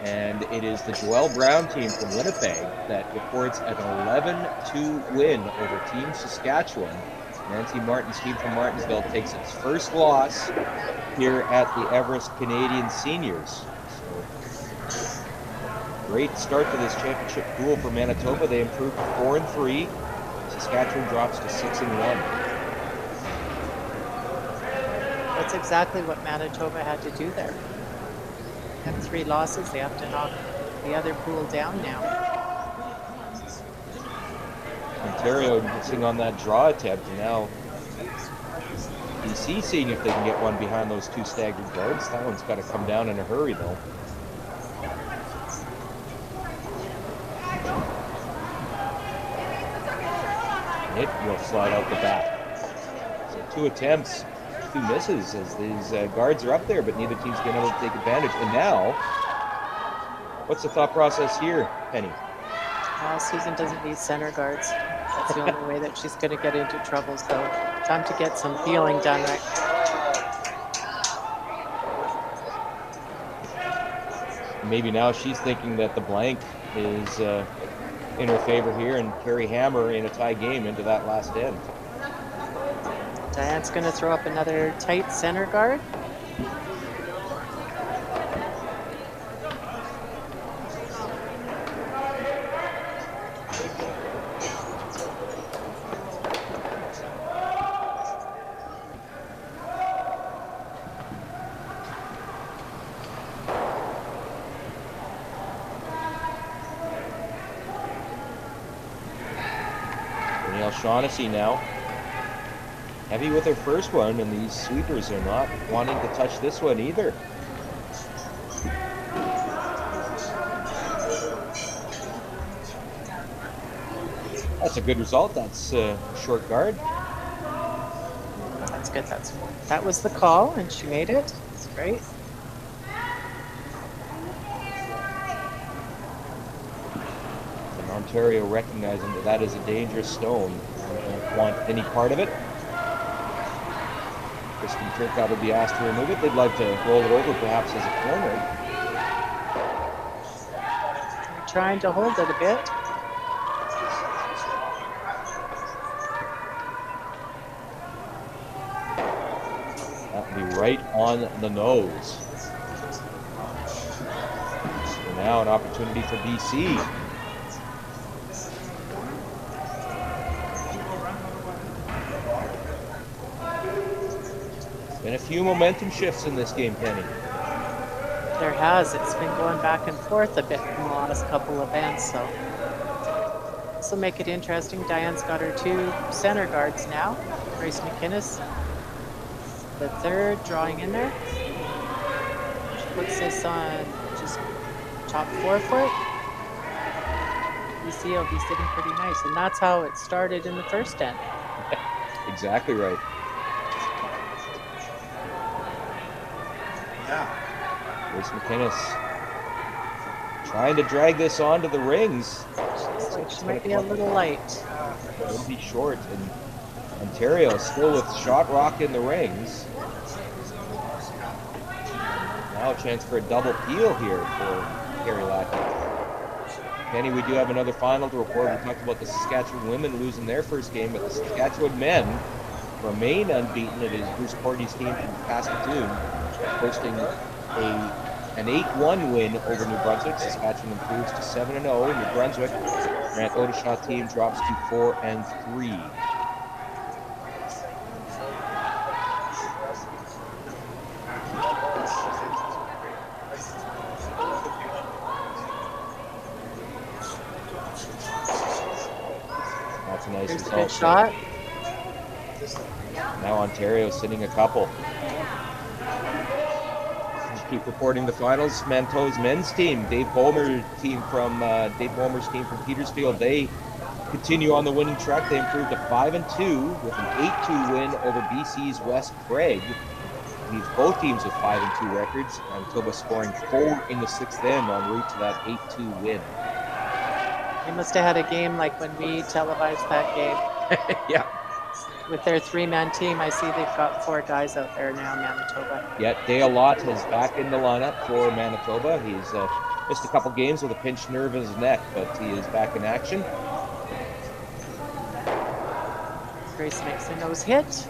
and it is the Joelle Brown team from Winnipeg that reports an 11-2 win over Team Saskatchewan. Nancy Martin's team from Martinsville takes its first loss here at the Everest Canadian Seniors. So, great start to this championship pool for Manitoba. They improved to 4-3. Saskatchewan drops to 6-1. That's exactly what Manitoba had to do there. They have 3 losses. They have to knock the other pool down now. Ontario missing on that draw attempt, and now BC seeing if they can get one behind those 2 staggered guards. That one's got to come down in a hurry, though. It will slide out the back. So 2 attempts, 2 misses as these guards are up there, but neither team's been able to take advantage. And now, what's the thought process here, Penny? Well, Susan doesn't need center guards. That's the only way that she's going to get into trouble. So time to get some feeling done right. Maybe now she's thinking that the blank is in her favor here and carry Hammer in a tie game into that last end. Diane's going to throw up another tight center guard. Shaughnessy now heavy with her first one, and these sweepers are not wanting to touch this one either. That's a good result. That's short guard. That's good. That was the call, and she made it. That's great. Ontario recognizing that that is a dangerous stone. They don't want any part of it. Kristen Turcotte will be asked to remove it. They'd like to roll it over perhaps as a corner. They're trying to hold it a bit. That will be right on the nose. So now an opportunity for BC. Been a few momentum shifts in this game, Penny. There has. It's been going back and forth a bit in the last couple of events, so this will make it interesting. Diane's got her 2 center guards now. Grace McInnes, the third, drawing in there. She puts this on just top forefoot. BC will be sitting pretty nice, and that's how it started in the first end. Exactly right. Yeah. Grace McInnes trying to drag this onto the rings. She might be a little light. It'll be short, and Ontario still with Shot Rock in the rings. Now a chance for a double peel here for Carrie Lackey. Kenny, we do have another final to report. We talked about the Saskatchewan women losing their first game, but the Saskatchewan men remain unbeaten. It is Bruce Cordy's team from Saskatoon posting an 8-1 win over New Brunswick. Saskatchewan improves to 7-0. New Brunswick, Grant Odishaw team drops to 4-3. That's a nice There's a result. good shot. Now Ontario sitting a couple. Just keep reporting the finals. Manitoba's men's team, Dave Bowmer's team from Petersfield, they continue on the winning track. They improved to 5-2 with an 8-2 win over BC's West Craig. Leaves both teams with 5-2 records. Manitoba scoring 4 in the sixth end en route to that 8-2 win. They must have had a game like when we televised that game. Yeah. With their 3-man team, I see they've got 4 guys out there now, Manitoba. Yeah, Dale Lott is back in the lineup for Manitoba. He's missed a couple games with a pinched nerve in his neck, but he is back in action. Grace makes a nose hit.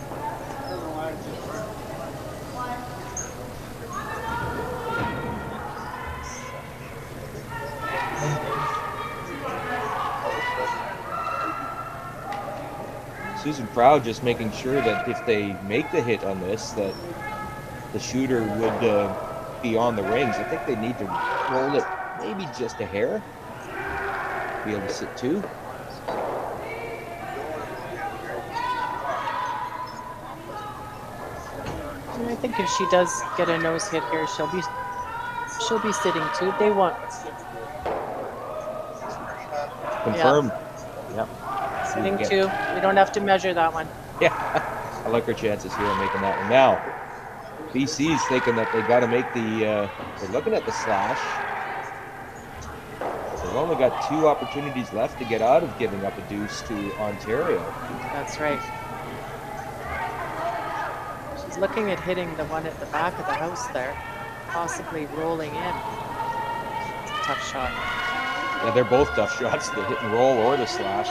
Susan Proud just making sure that if they make the hit on this, that the shooter would be on the rings. I think they need to roll it maybe just a hair. Be able to sit 2. And I think if she does get a nose hit here, she'll be sitting 2. They won't. Confirmed. Yep. Sitting 2. We don't have to measure that one. Yeah. I like her chances here of making that one. Now, BC's thinking that they got to make they're looking at the slash. They've only got 2 opportunities left to get out of giving up a deuce to Ontario. That's right. She's looking at hitting the one at the back of the house there, possibly rolling in. It's a tough shot. Yeah, they're both tough shots, the hit and roll or the slash.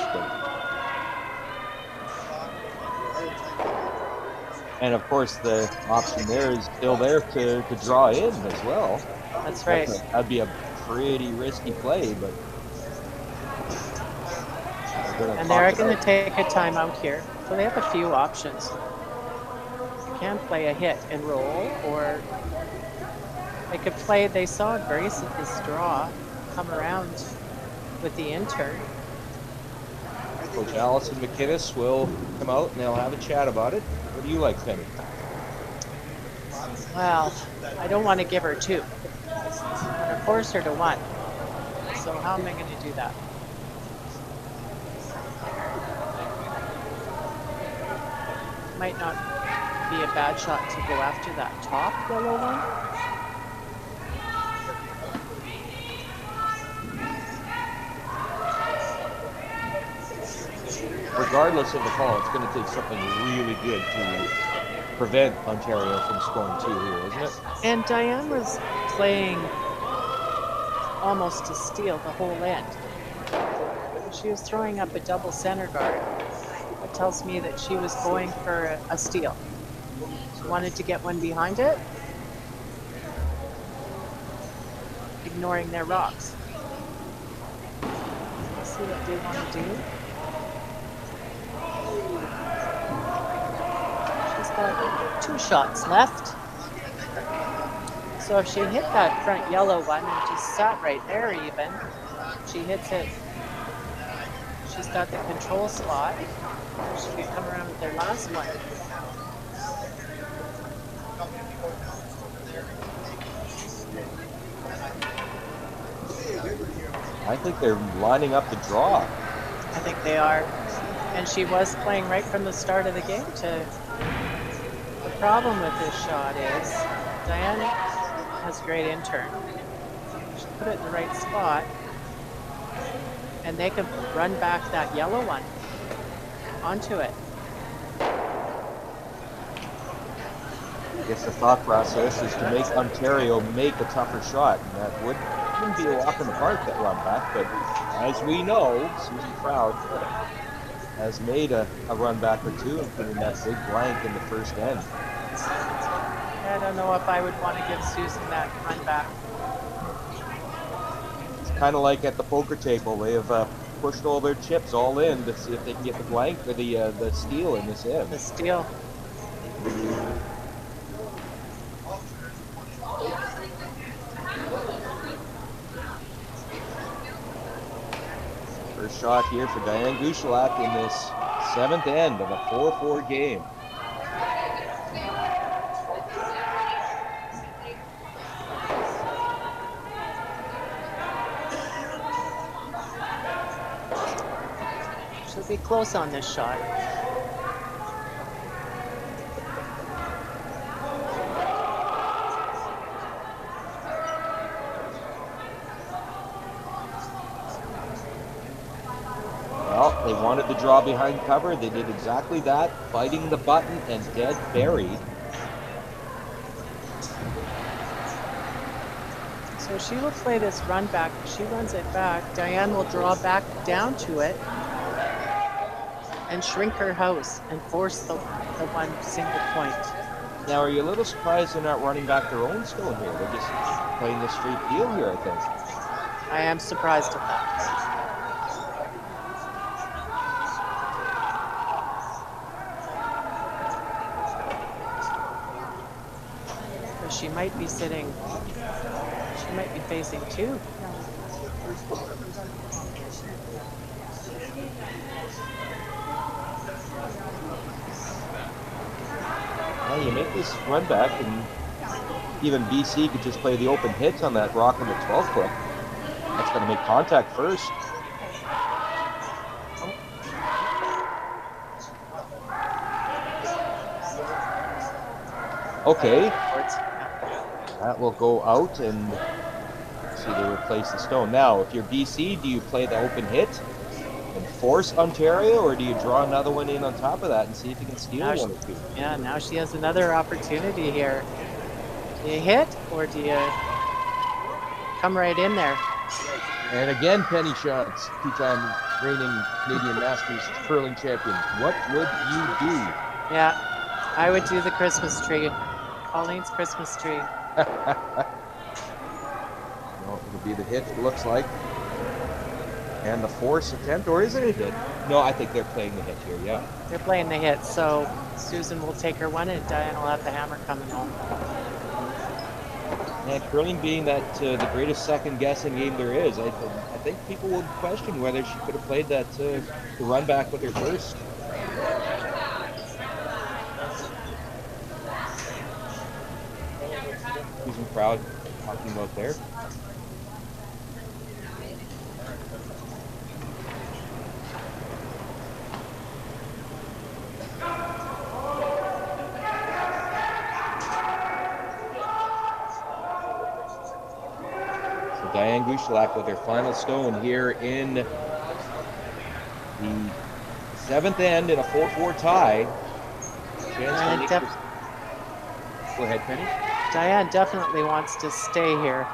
And of course, the option there is still there to draw in as well. That's right. That'd be a pretty risky play, but. And they're going to take a timeout here. So they have a few options. You can play a hit and roll, or they could play, they saw Grace at this draw come around with the intern. Coach Allison McInnes will come out and they'll have a chat about it. What do you like, Penny? Well, I don't want to give her 2. I'm going to force her to 1. So how am I going to do that? Might not be a bad shot to go after that top yellow one. Regardless of the call, it's going to take something really good to prevent Ontario from scoring 2 here, isn't it? And Diane was playing almost to steal the whole end. She was throwing up a double center guard. That tells me that she was going for a steal. She wanted to get one behind it, ignoring their rocks. Let's see what they want to do. She's got 2 shots left. So if she hit that front yellow one and just sat right there even, she hits it. She's got the control spot. She could come around with their last one. I think they're lining up the draw. I think they are. And she was playing right from the start of the game to... The problem with this shot is Diane has a great intern. She put it in the right spot. And they can run back that yellow one onto it. I guess the thought process is to make Ontario make a tougher shot, and that wouldn't be a walk in the park, that run back. But as we know, Susan Proud has made a run back or two, including that big blank in the first end. I don't know if I would want to give Susan that run back. It's kind of like at the poker table. They have pushed all their chips all in to see if they can get the blank or the steal in this end. The steal. First shot here for Diane Gushalak in this 7th end of a 4-4 game. She'll be close on this shot. Well, they wanted to draw behind cover. They did exactly that, biting the button and dead buried. So she will play this run back. She runs it back. Diane will draw back down to it and shrink her house and force the one single point. Now, are you a little surprised they're not running back their own stone here? They're just playing the straight deal here, I think. I am surprised at that. She might be sitting, she might be facing two. Well, you make this run back, and even BC could just play the open hit on that rock on the 12 foot. That's going to make contact first. Okay. That will go out, and see, they replace the stone. Now, if you're BC, do you play the open hit and force Ontario, or do you draw another one in on top of that and see if you can steal one or two? Yeah, now she has another opportunity here. Do you hit, or do you come right in there? And again, penny shots, two-time reigning Canadian Masters curling champion. What would you do? Yeah, I would do the Christmas tree. Pauline's Christmas tree. Well, it'll be the hit, it looks like. And the force attempt, or is it a hit? No, I think they're playing the hit here, yeah. They're playing the hit, so Susan will take her one, and Diane will have the hammer coming home. And curling being that the greatest second-guessing game there is, I think people would question whether she could have played that the run back with her first. Susan Proud talking about there. So Diane Gushalak with her final stone here in the 7th end in a 4-4 tie. Chance to go ahead, Penny. Diane definitely wants to stay here.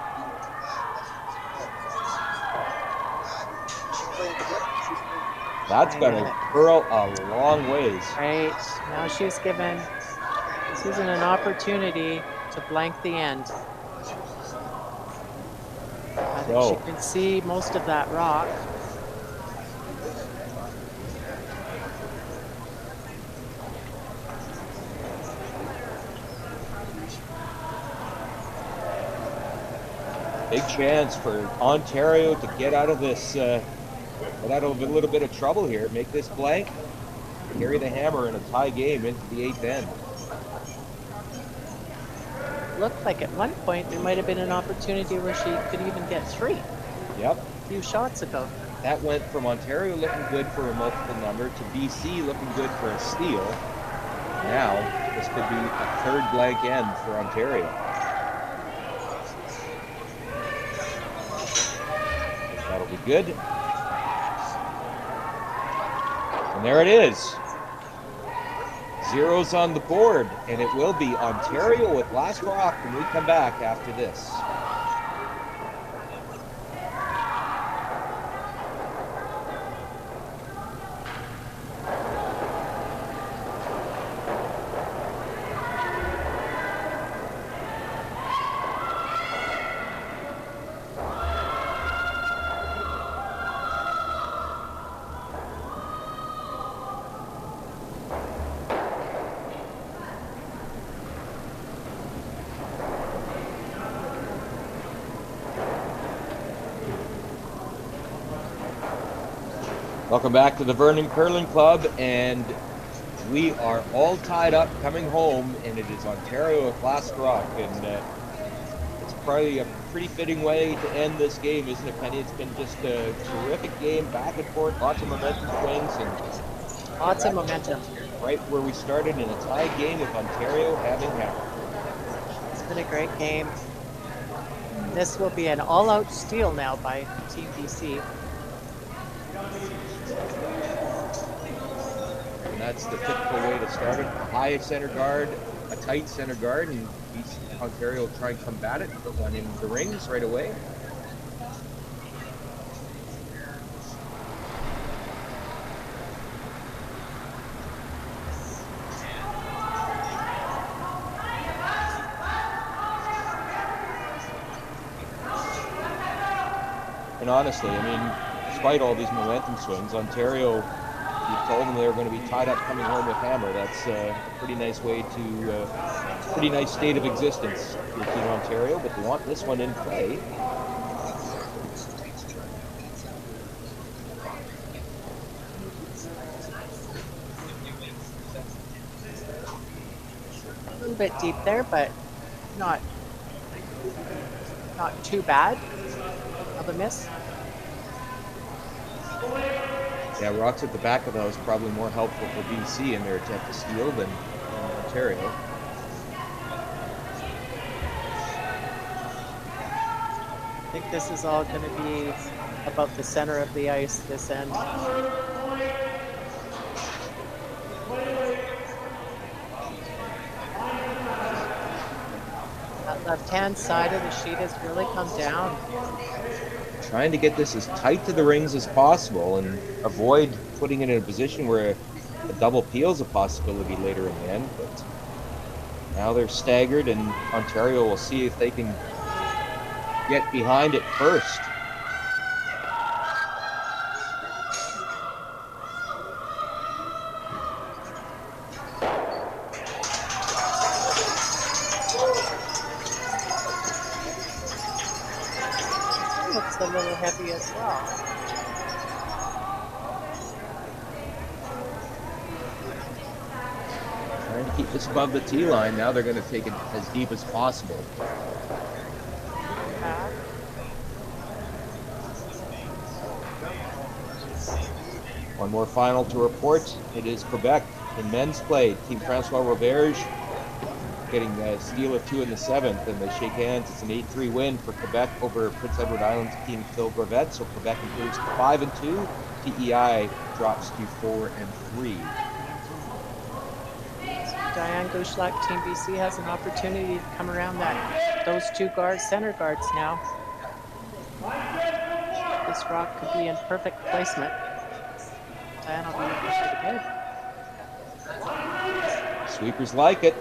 That's going to curl a long ways. Right. Now she's given Susan an opportunity to blank the end. I think she can see most of that rock. Big chance for Ontario to get out of this, get out of a little bit of trouble here. Make this blank, carry the hammer in a tie game into the 8th end. Looked like at one point there might have been an opportunity where she could even get 3. Yep. A few shots ago. That went from Ontario looking good for a multiple number to BC looking good for a steal. Now, this could be a 3rd blank end for Ontario. That'll be good. And there it is. zeros on the board, and it will be Ontario with last rock when we come back after this. Welcome back to the Vernon Curling Club, and we are all tied up coming home, and it is Ontario with last rock, and it's probably a pretty fitting way to end this game, isn't it, Penny? It's been just a terrific game, back and forth, lots of momentum swings, and Lots of momentum. right where we started in a tie game with Ontario having hammered. It's been a great game. This will be an all-out steal now by Team BC. And that's the typical way to start it. A high center guard, a tight center guard, and Ontario will try and combat it, put one in the rings right away. And honestly, I mean, despite all these momentum swings, Ontario, you told them they were going to be tied up coming home with hammer. That's a pretty nice way to, pretty nice state of existence for Team Ontario, but they want this one in play. A little bit deep there, but not too bad of a miss. Yeah, rocks at the back of that was probably more helpful for BC in their attempt to steal than Ontario. I think this is all going to be about the center of the ice this end. That left-hand side of the sheet has really come down. Trying to get this as tight to the rings as possible and avoid putting it in a position where a double peel is a possibility later in the end. But now they're staggered, and Ontario will see if they can get behind it first. Looks a little heavy as well. Trying to keep this above the tee line. Now they're going to take it as deep as possible. One more final to report. It is Quebec in men's play. Team Francois Roberge getting a steal of 2 in the 7th, and they shake hands. It's an 8-3 win for Quebec over Prince Edward Island's team Phil Gravette. So Quebec improves to 5-2. TEI drops to 4-3. Diane Gouchlac, Team BC, has an opportunity to come around those two center guards now. This rock could be in perfect placement. Diane will be looking for the bid. Sweepers like it.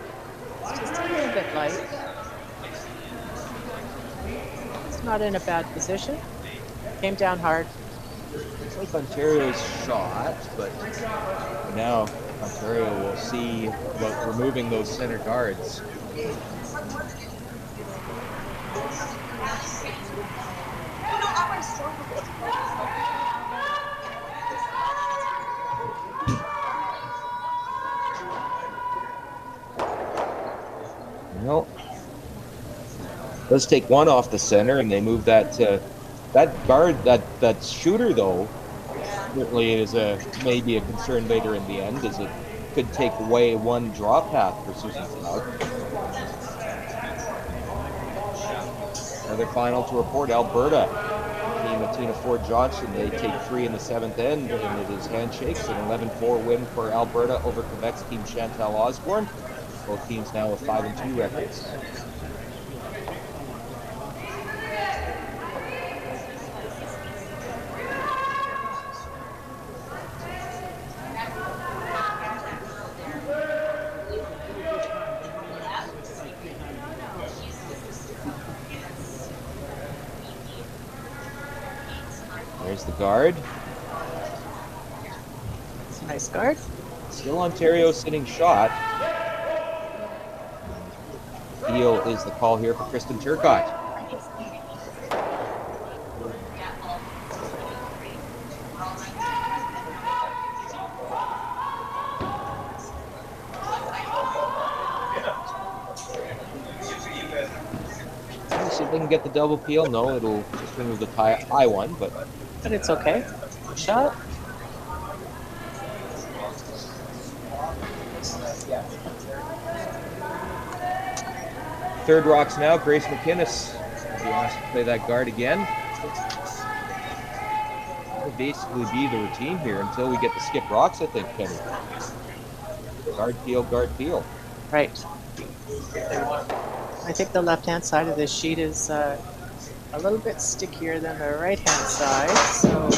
It's just a little bit light. It's not in a bad position. Came down hard. Looks like Ontario's shot, but now Ontario will see about removing those center guards. Well, let's take one off the center, and they move that that guard, that shooter though. Certainly is maybe a concern later in the end, as it could take away one draw path for Susan Cloud. Another final to report: Alberta team Christina Ford Johnson. They take 3 in the 7th end, and it is handshakes. An 11-4 win for Alberta over Quebec's team Chantal Osborne. Both teams now with 5-2 records. There's the guard. It's a nice guard. Still Ontario sitting shot. Heel is the call here for Kristen Turcotte. See if they can get the double peel. No, it'll just remove the high one, but it's okay. Shot. Third rocks now. Grace McInnes will be asked to play that guard again. That'll basically be the routine here until we get to skip rocks, I think, Penny. Guard peel. Right. I think the left-hand side of this sheet is a little bit stickier than the right-hand side, so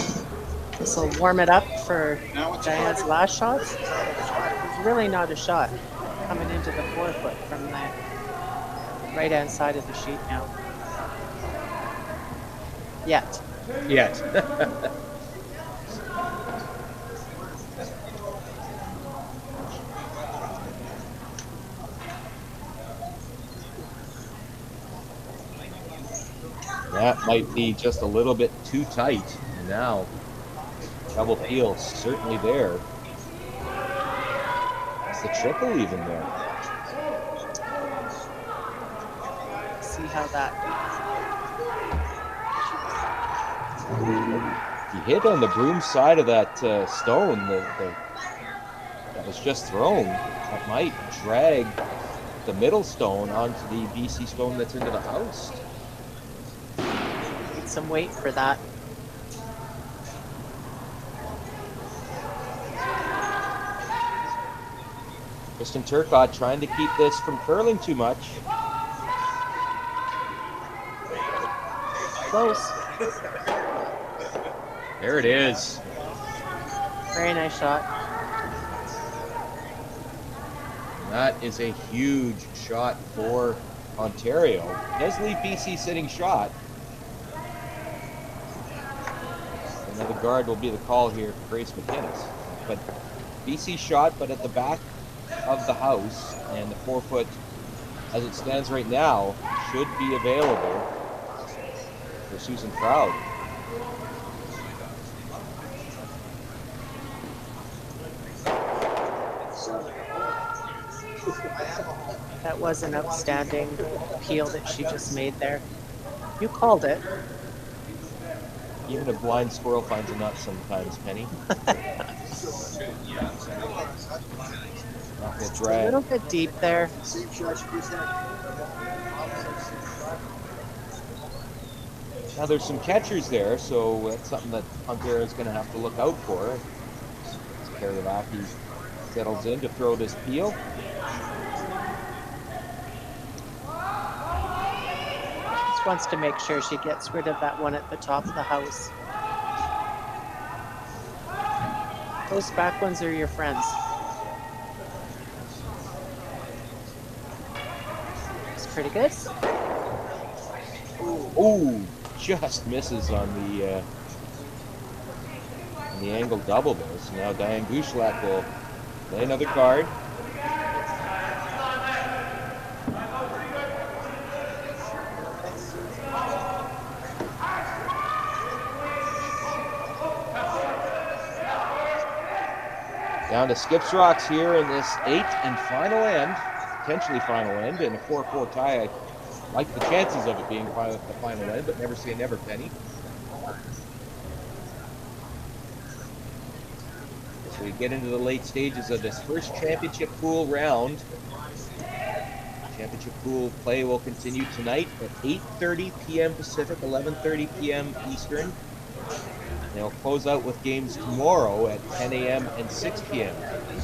this will warm it up for Diane's last shot. It's really not a shot coming into the forefoot from the right-hand side of the sheet now. Yet. That might be just a little bit too tight. And now, double peel certainly there. It's the triple even there. See how that. He hit on the broom side of that stone that was just thrown. That might drag the middle stone onto the BC stone that's into the house. Need some weight for that. Kristen Turcotte trying to keep this from curling too much. Close. There it is. Very nice shot. That is a huge shot for Ontario. It does leave BC sitting shot. Another guard will be the call here for Grace McInnes. But BC shot, but at the back of the house, and the forefoot, as it stands right now, should be available for Susan Proud. That was an outstanding peel that she just made there. You called it. Even a blind squirrel finds a nut sometimes, Penny. Not gonna A drag. little bit deep there. Now there's some catchers there, so that's something that Ontario is going to have to look out for. As Karavaki settles in to throw this peel. Just wants to make sure she gets rid of that one at the top of the house. Those back ones are your friends. It's pretty good. Ooh, just misses on the angle double there. So now Diane Gushlak will play another card. Down to skips rocks here in this 8th and final end, potentially final end, and a 4-4 tie. I like the chances of it being the final end, but never say never, Penny. So we get into the late stages of this first championship pool round. Championship pool play will continue tonight at 8:30 p.m. Pacific, 11:30 p.m. Eastern. They'll close out with games tomorrow at 10 a.m. and 6 p.m.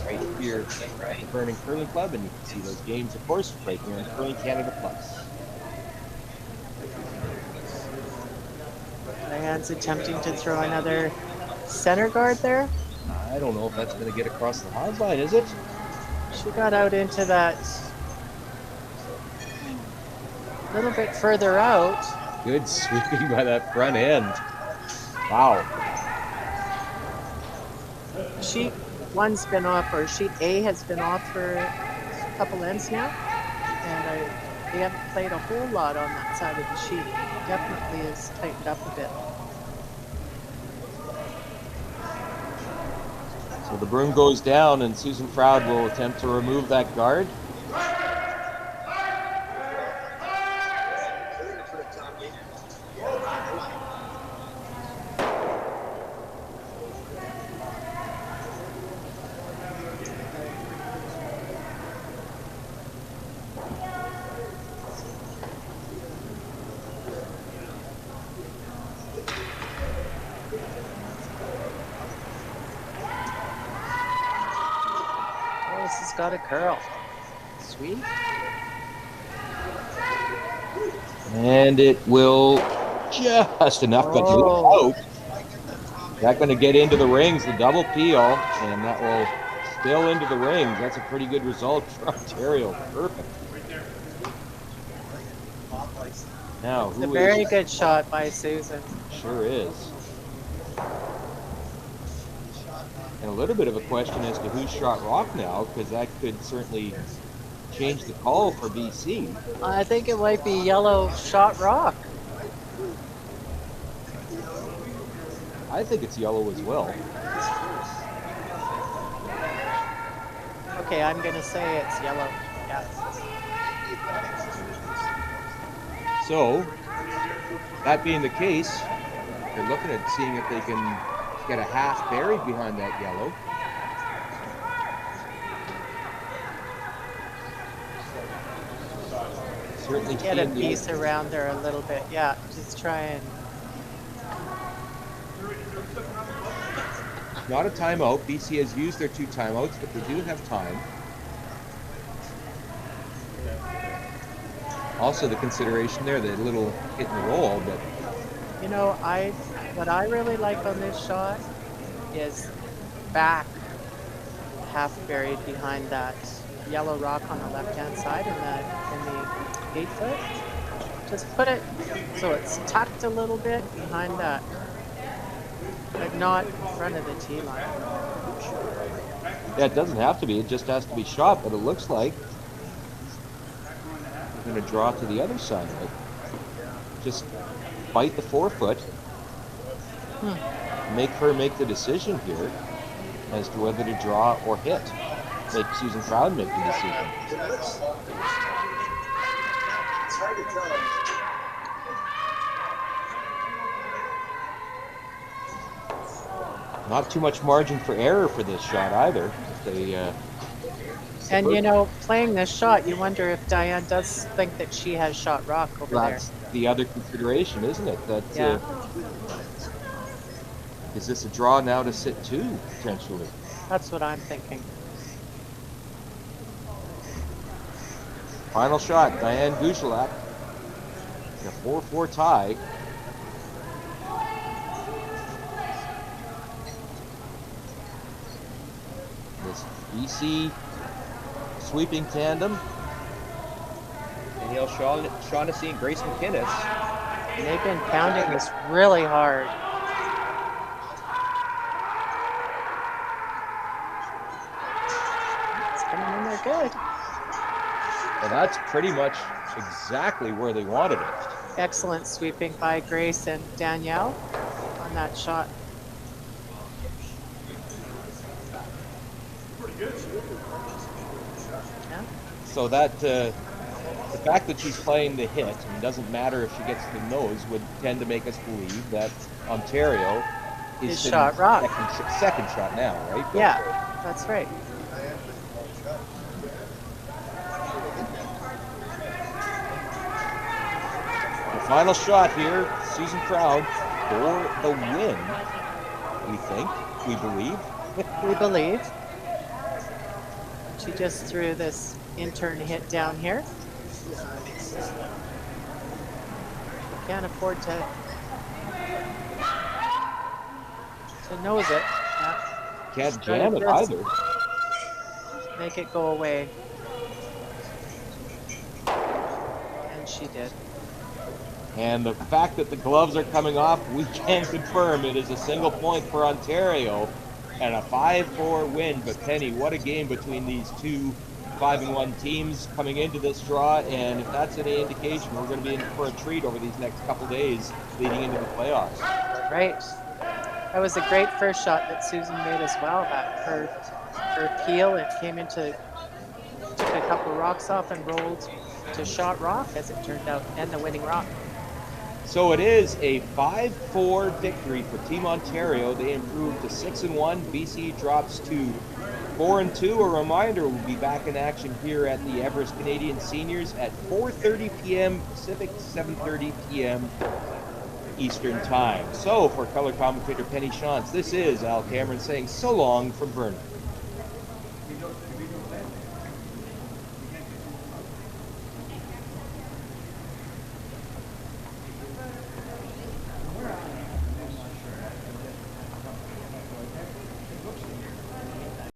right here at the Vernon Curling Club, and you can see those games, of course, right here on Curling Canada Plus. Diane's attempting to throw another center guard there. I don't know if that's going to get across the hard line, is it? She got out into that a little bit further out. Good sweeping by that front end. Wow. Sheet one's been off, or sheet A has been off for a couple ends now, and they haven't played a whole lot on that side of the sheet. It definitely is tightened up a bit. So the broom goes down, and Susan Froud will attempt to remove that guard. This has got a curl. Sweet. And it will just enough, but out. That's going to get into the rings, the double peel, and that will spill into the rings. That's a pretty good result for Ontario. Perfect. Now, It's a very good shot by Susan. Sure is. And a little bit of a question as to who shot rock now, because that could certainly change the call for BC. I think it might be yellow shot rock. I think it's yellow as well. Okay, I'm gonna say it's yellow. Yeah. So, that being the case, they're looking at seeing if they can get a half buried behind that yellow. Certainly get a piece around there a little bit. Yeah, just try and. Not a timeout. BC has used their 2 timeouts, but they do have time. Also, the consideration there, the little hit and roll, but you know, what I really like on this shot is back half buried behind that yellow rock on the left-hand side in the 8 foot. Just put it so it's tucked a little bit behind that, but not in front of the tee line. Yeah, it doesn't have to be. It just has to be shot, but it looks like we're going to draw to the other side of it. Just bite the 4 foot. Make her make the decision here as to whether to draw or hit. Make Susan Froud make the decision. It's hard to tell. Not too much margin for error for this shot either. And you know, playing this shot, you wonder if Diane does think that she has shot rock over that's the other consideration, isn't it? That yeah. Is this a draw now to sit 2 potentially? That's what I'm thinking. Final shot, Diane Gushelak. A 4-4 tie. This BC sweeping tandem. Danielle Shaughnessy and Grace McInnes. And they've been pounding this really hard. It's coming in there good. And that's pretty much exactly where they wanted it. Excellent sweeping by Grace and Danielle on that shot. Yeah. So that the fact that she's playing the hit, and it doesn't matter if she gets the nose, would tend to make us believe that Ontario is shot rock. Second shot now, right? Yeah, that's right. The final shot here, Susan Froud. for the win, we believe. We believe. She just threw this intern hit down here. Can't afford to nose it. Yeah. Can't jam it either. Make it go away. And she did. And the fact that the gloves are coming off, we can confirm it is a single point for Ontario and a 5-4 win. But Penny, what a game between these two 5-1 teams coming into this draw. And if that's any indication, we're going to be in for a treat over these next couple days leading into the playoffs. Right. That was a great first shot that Susan made as well. That her peel, it came into, took a couple rocks off and rolled to shot rock, as it turned out, and the winning rock. So it is a 5-4 victory for Team Ontario. They improved to 6-1. BC drops to 4-2. A reminder, we'll be back in action here at the Everest Canadian Seniors at 4:30 p.m. Pacific, 7:30 p.m. Eastern Time. So for color commentator Penny Shantz, this is Al Cameron saying so long from Vernon.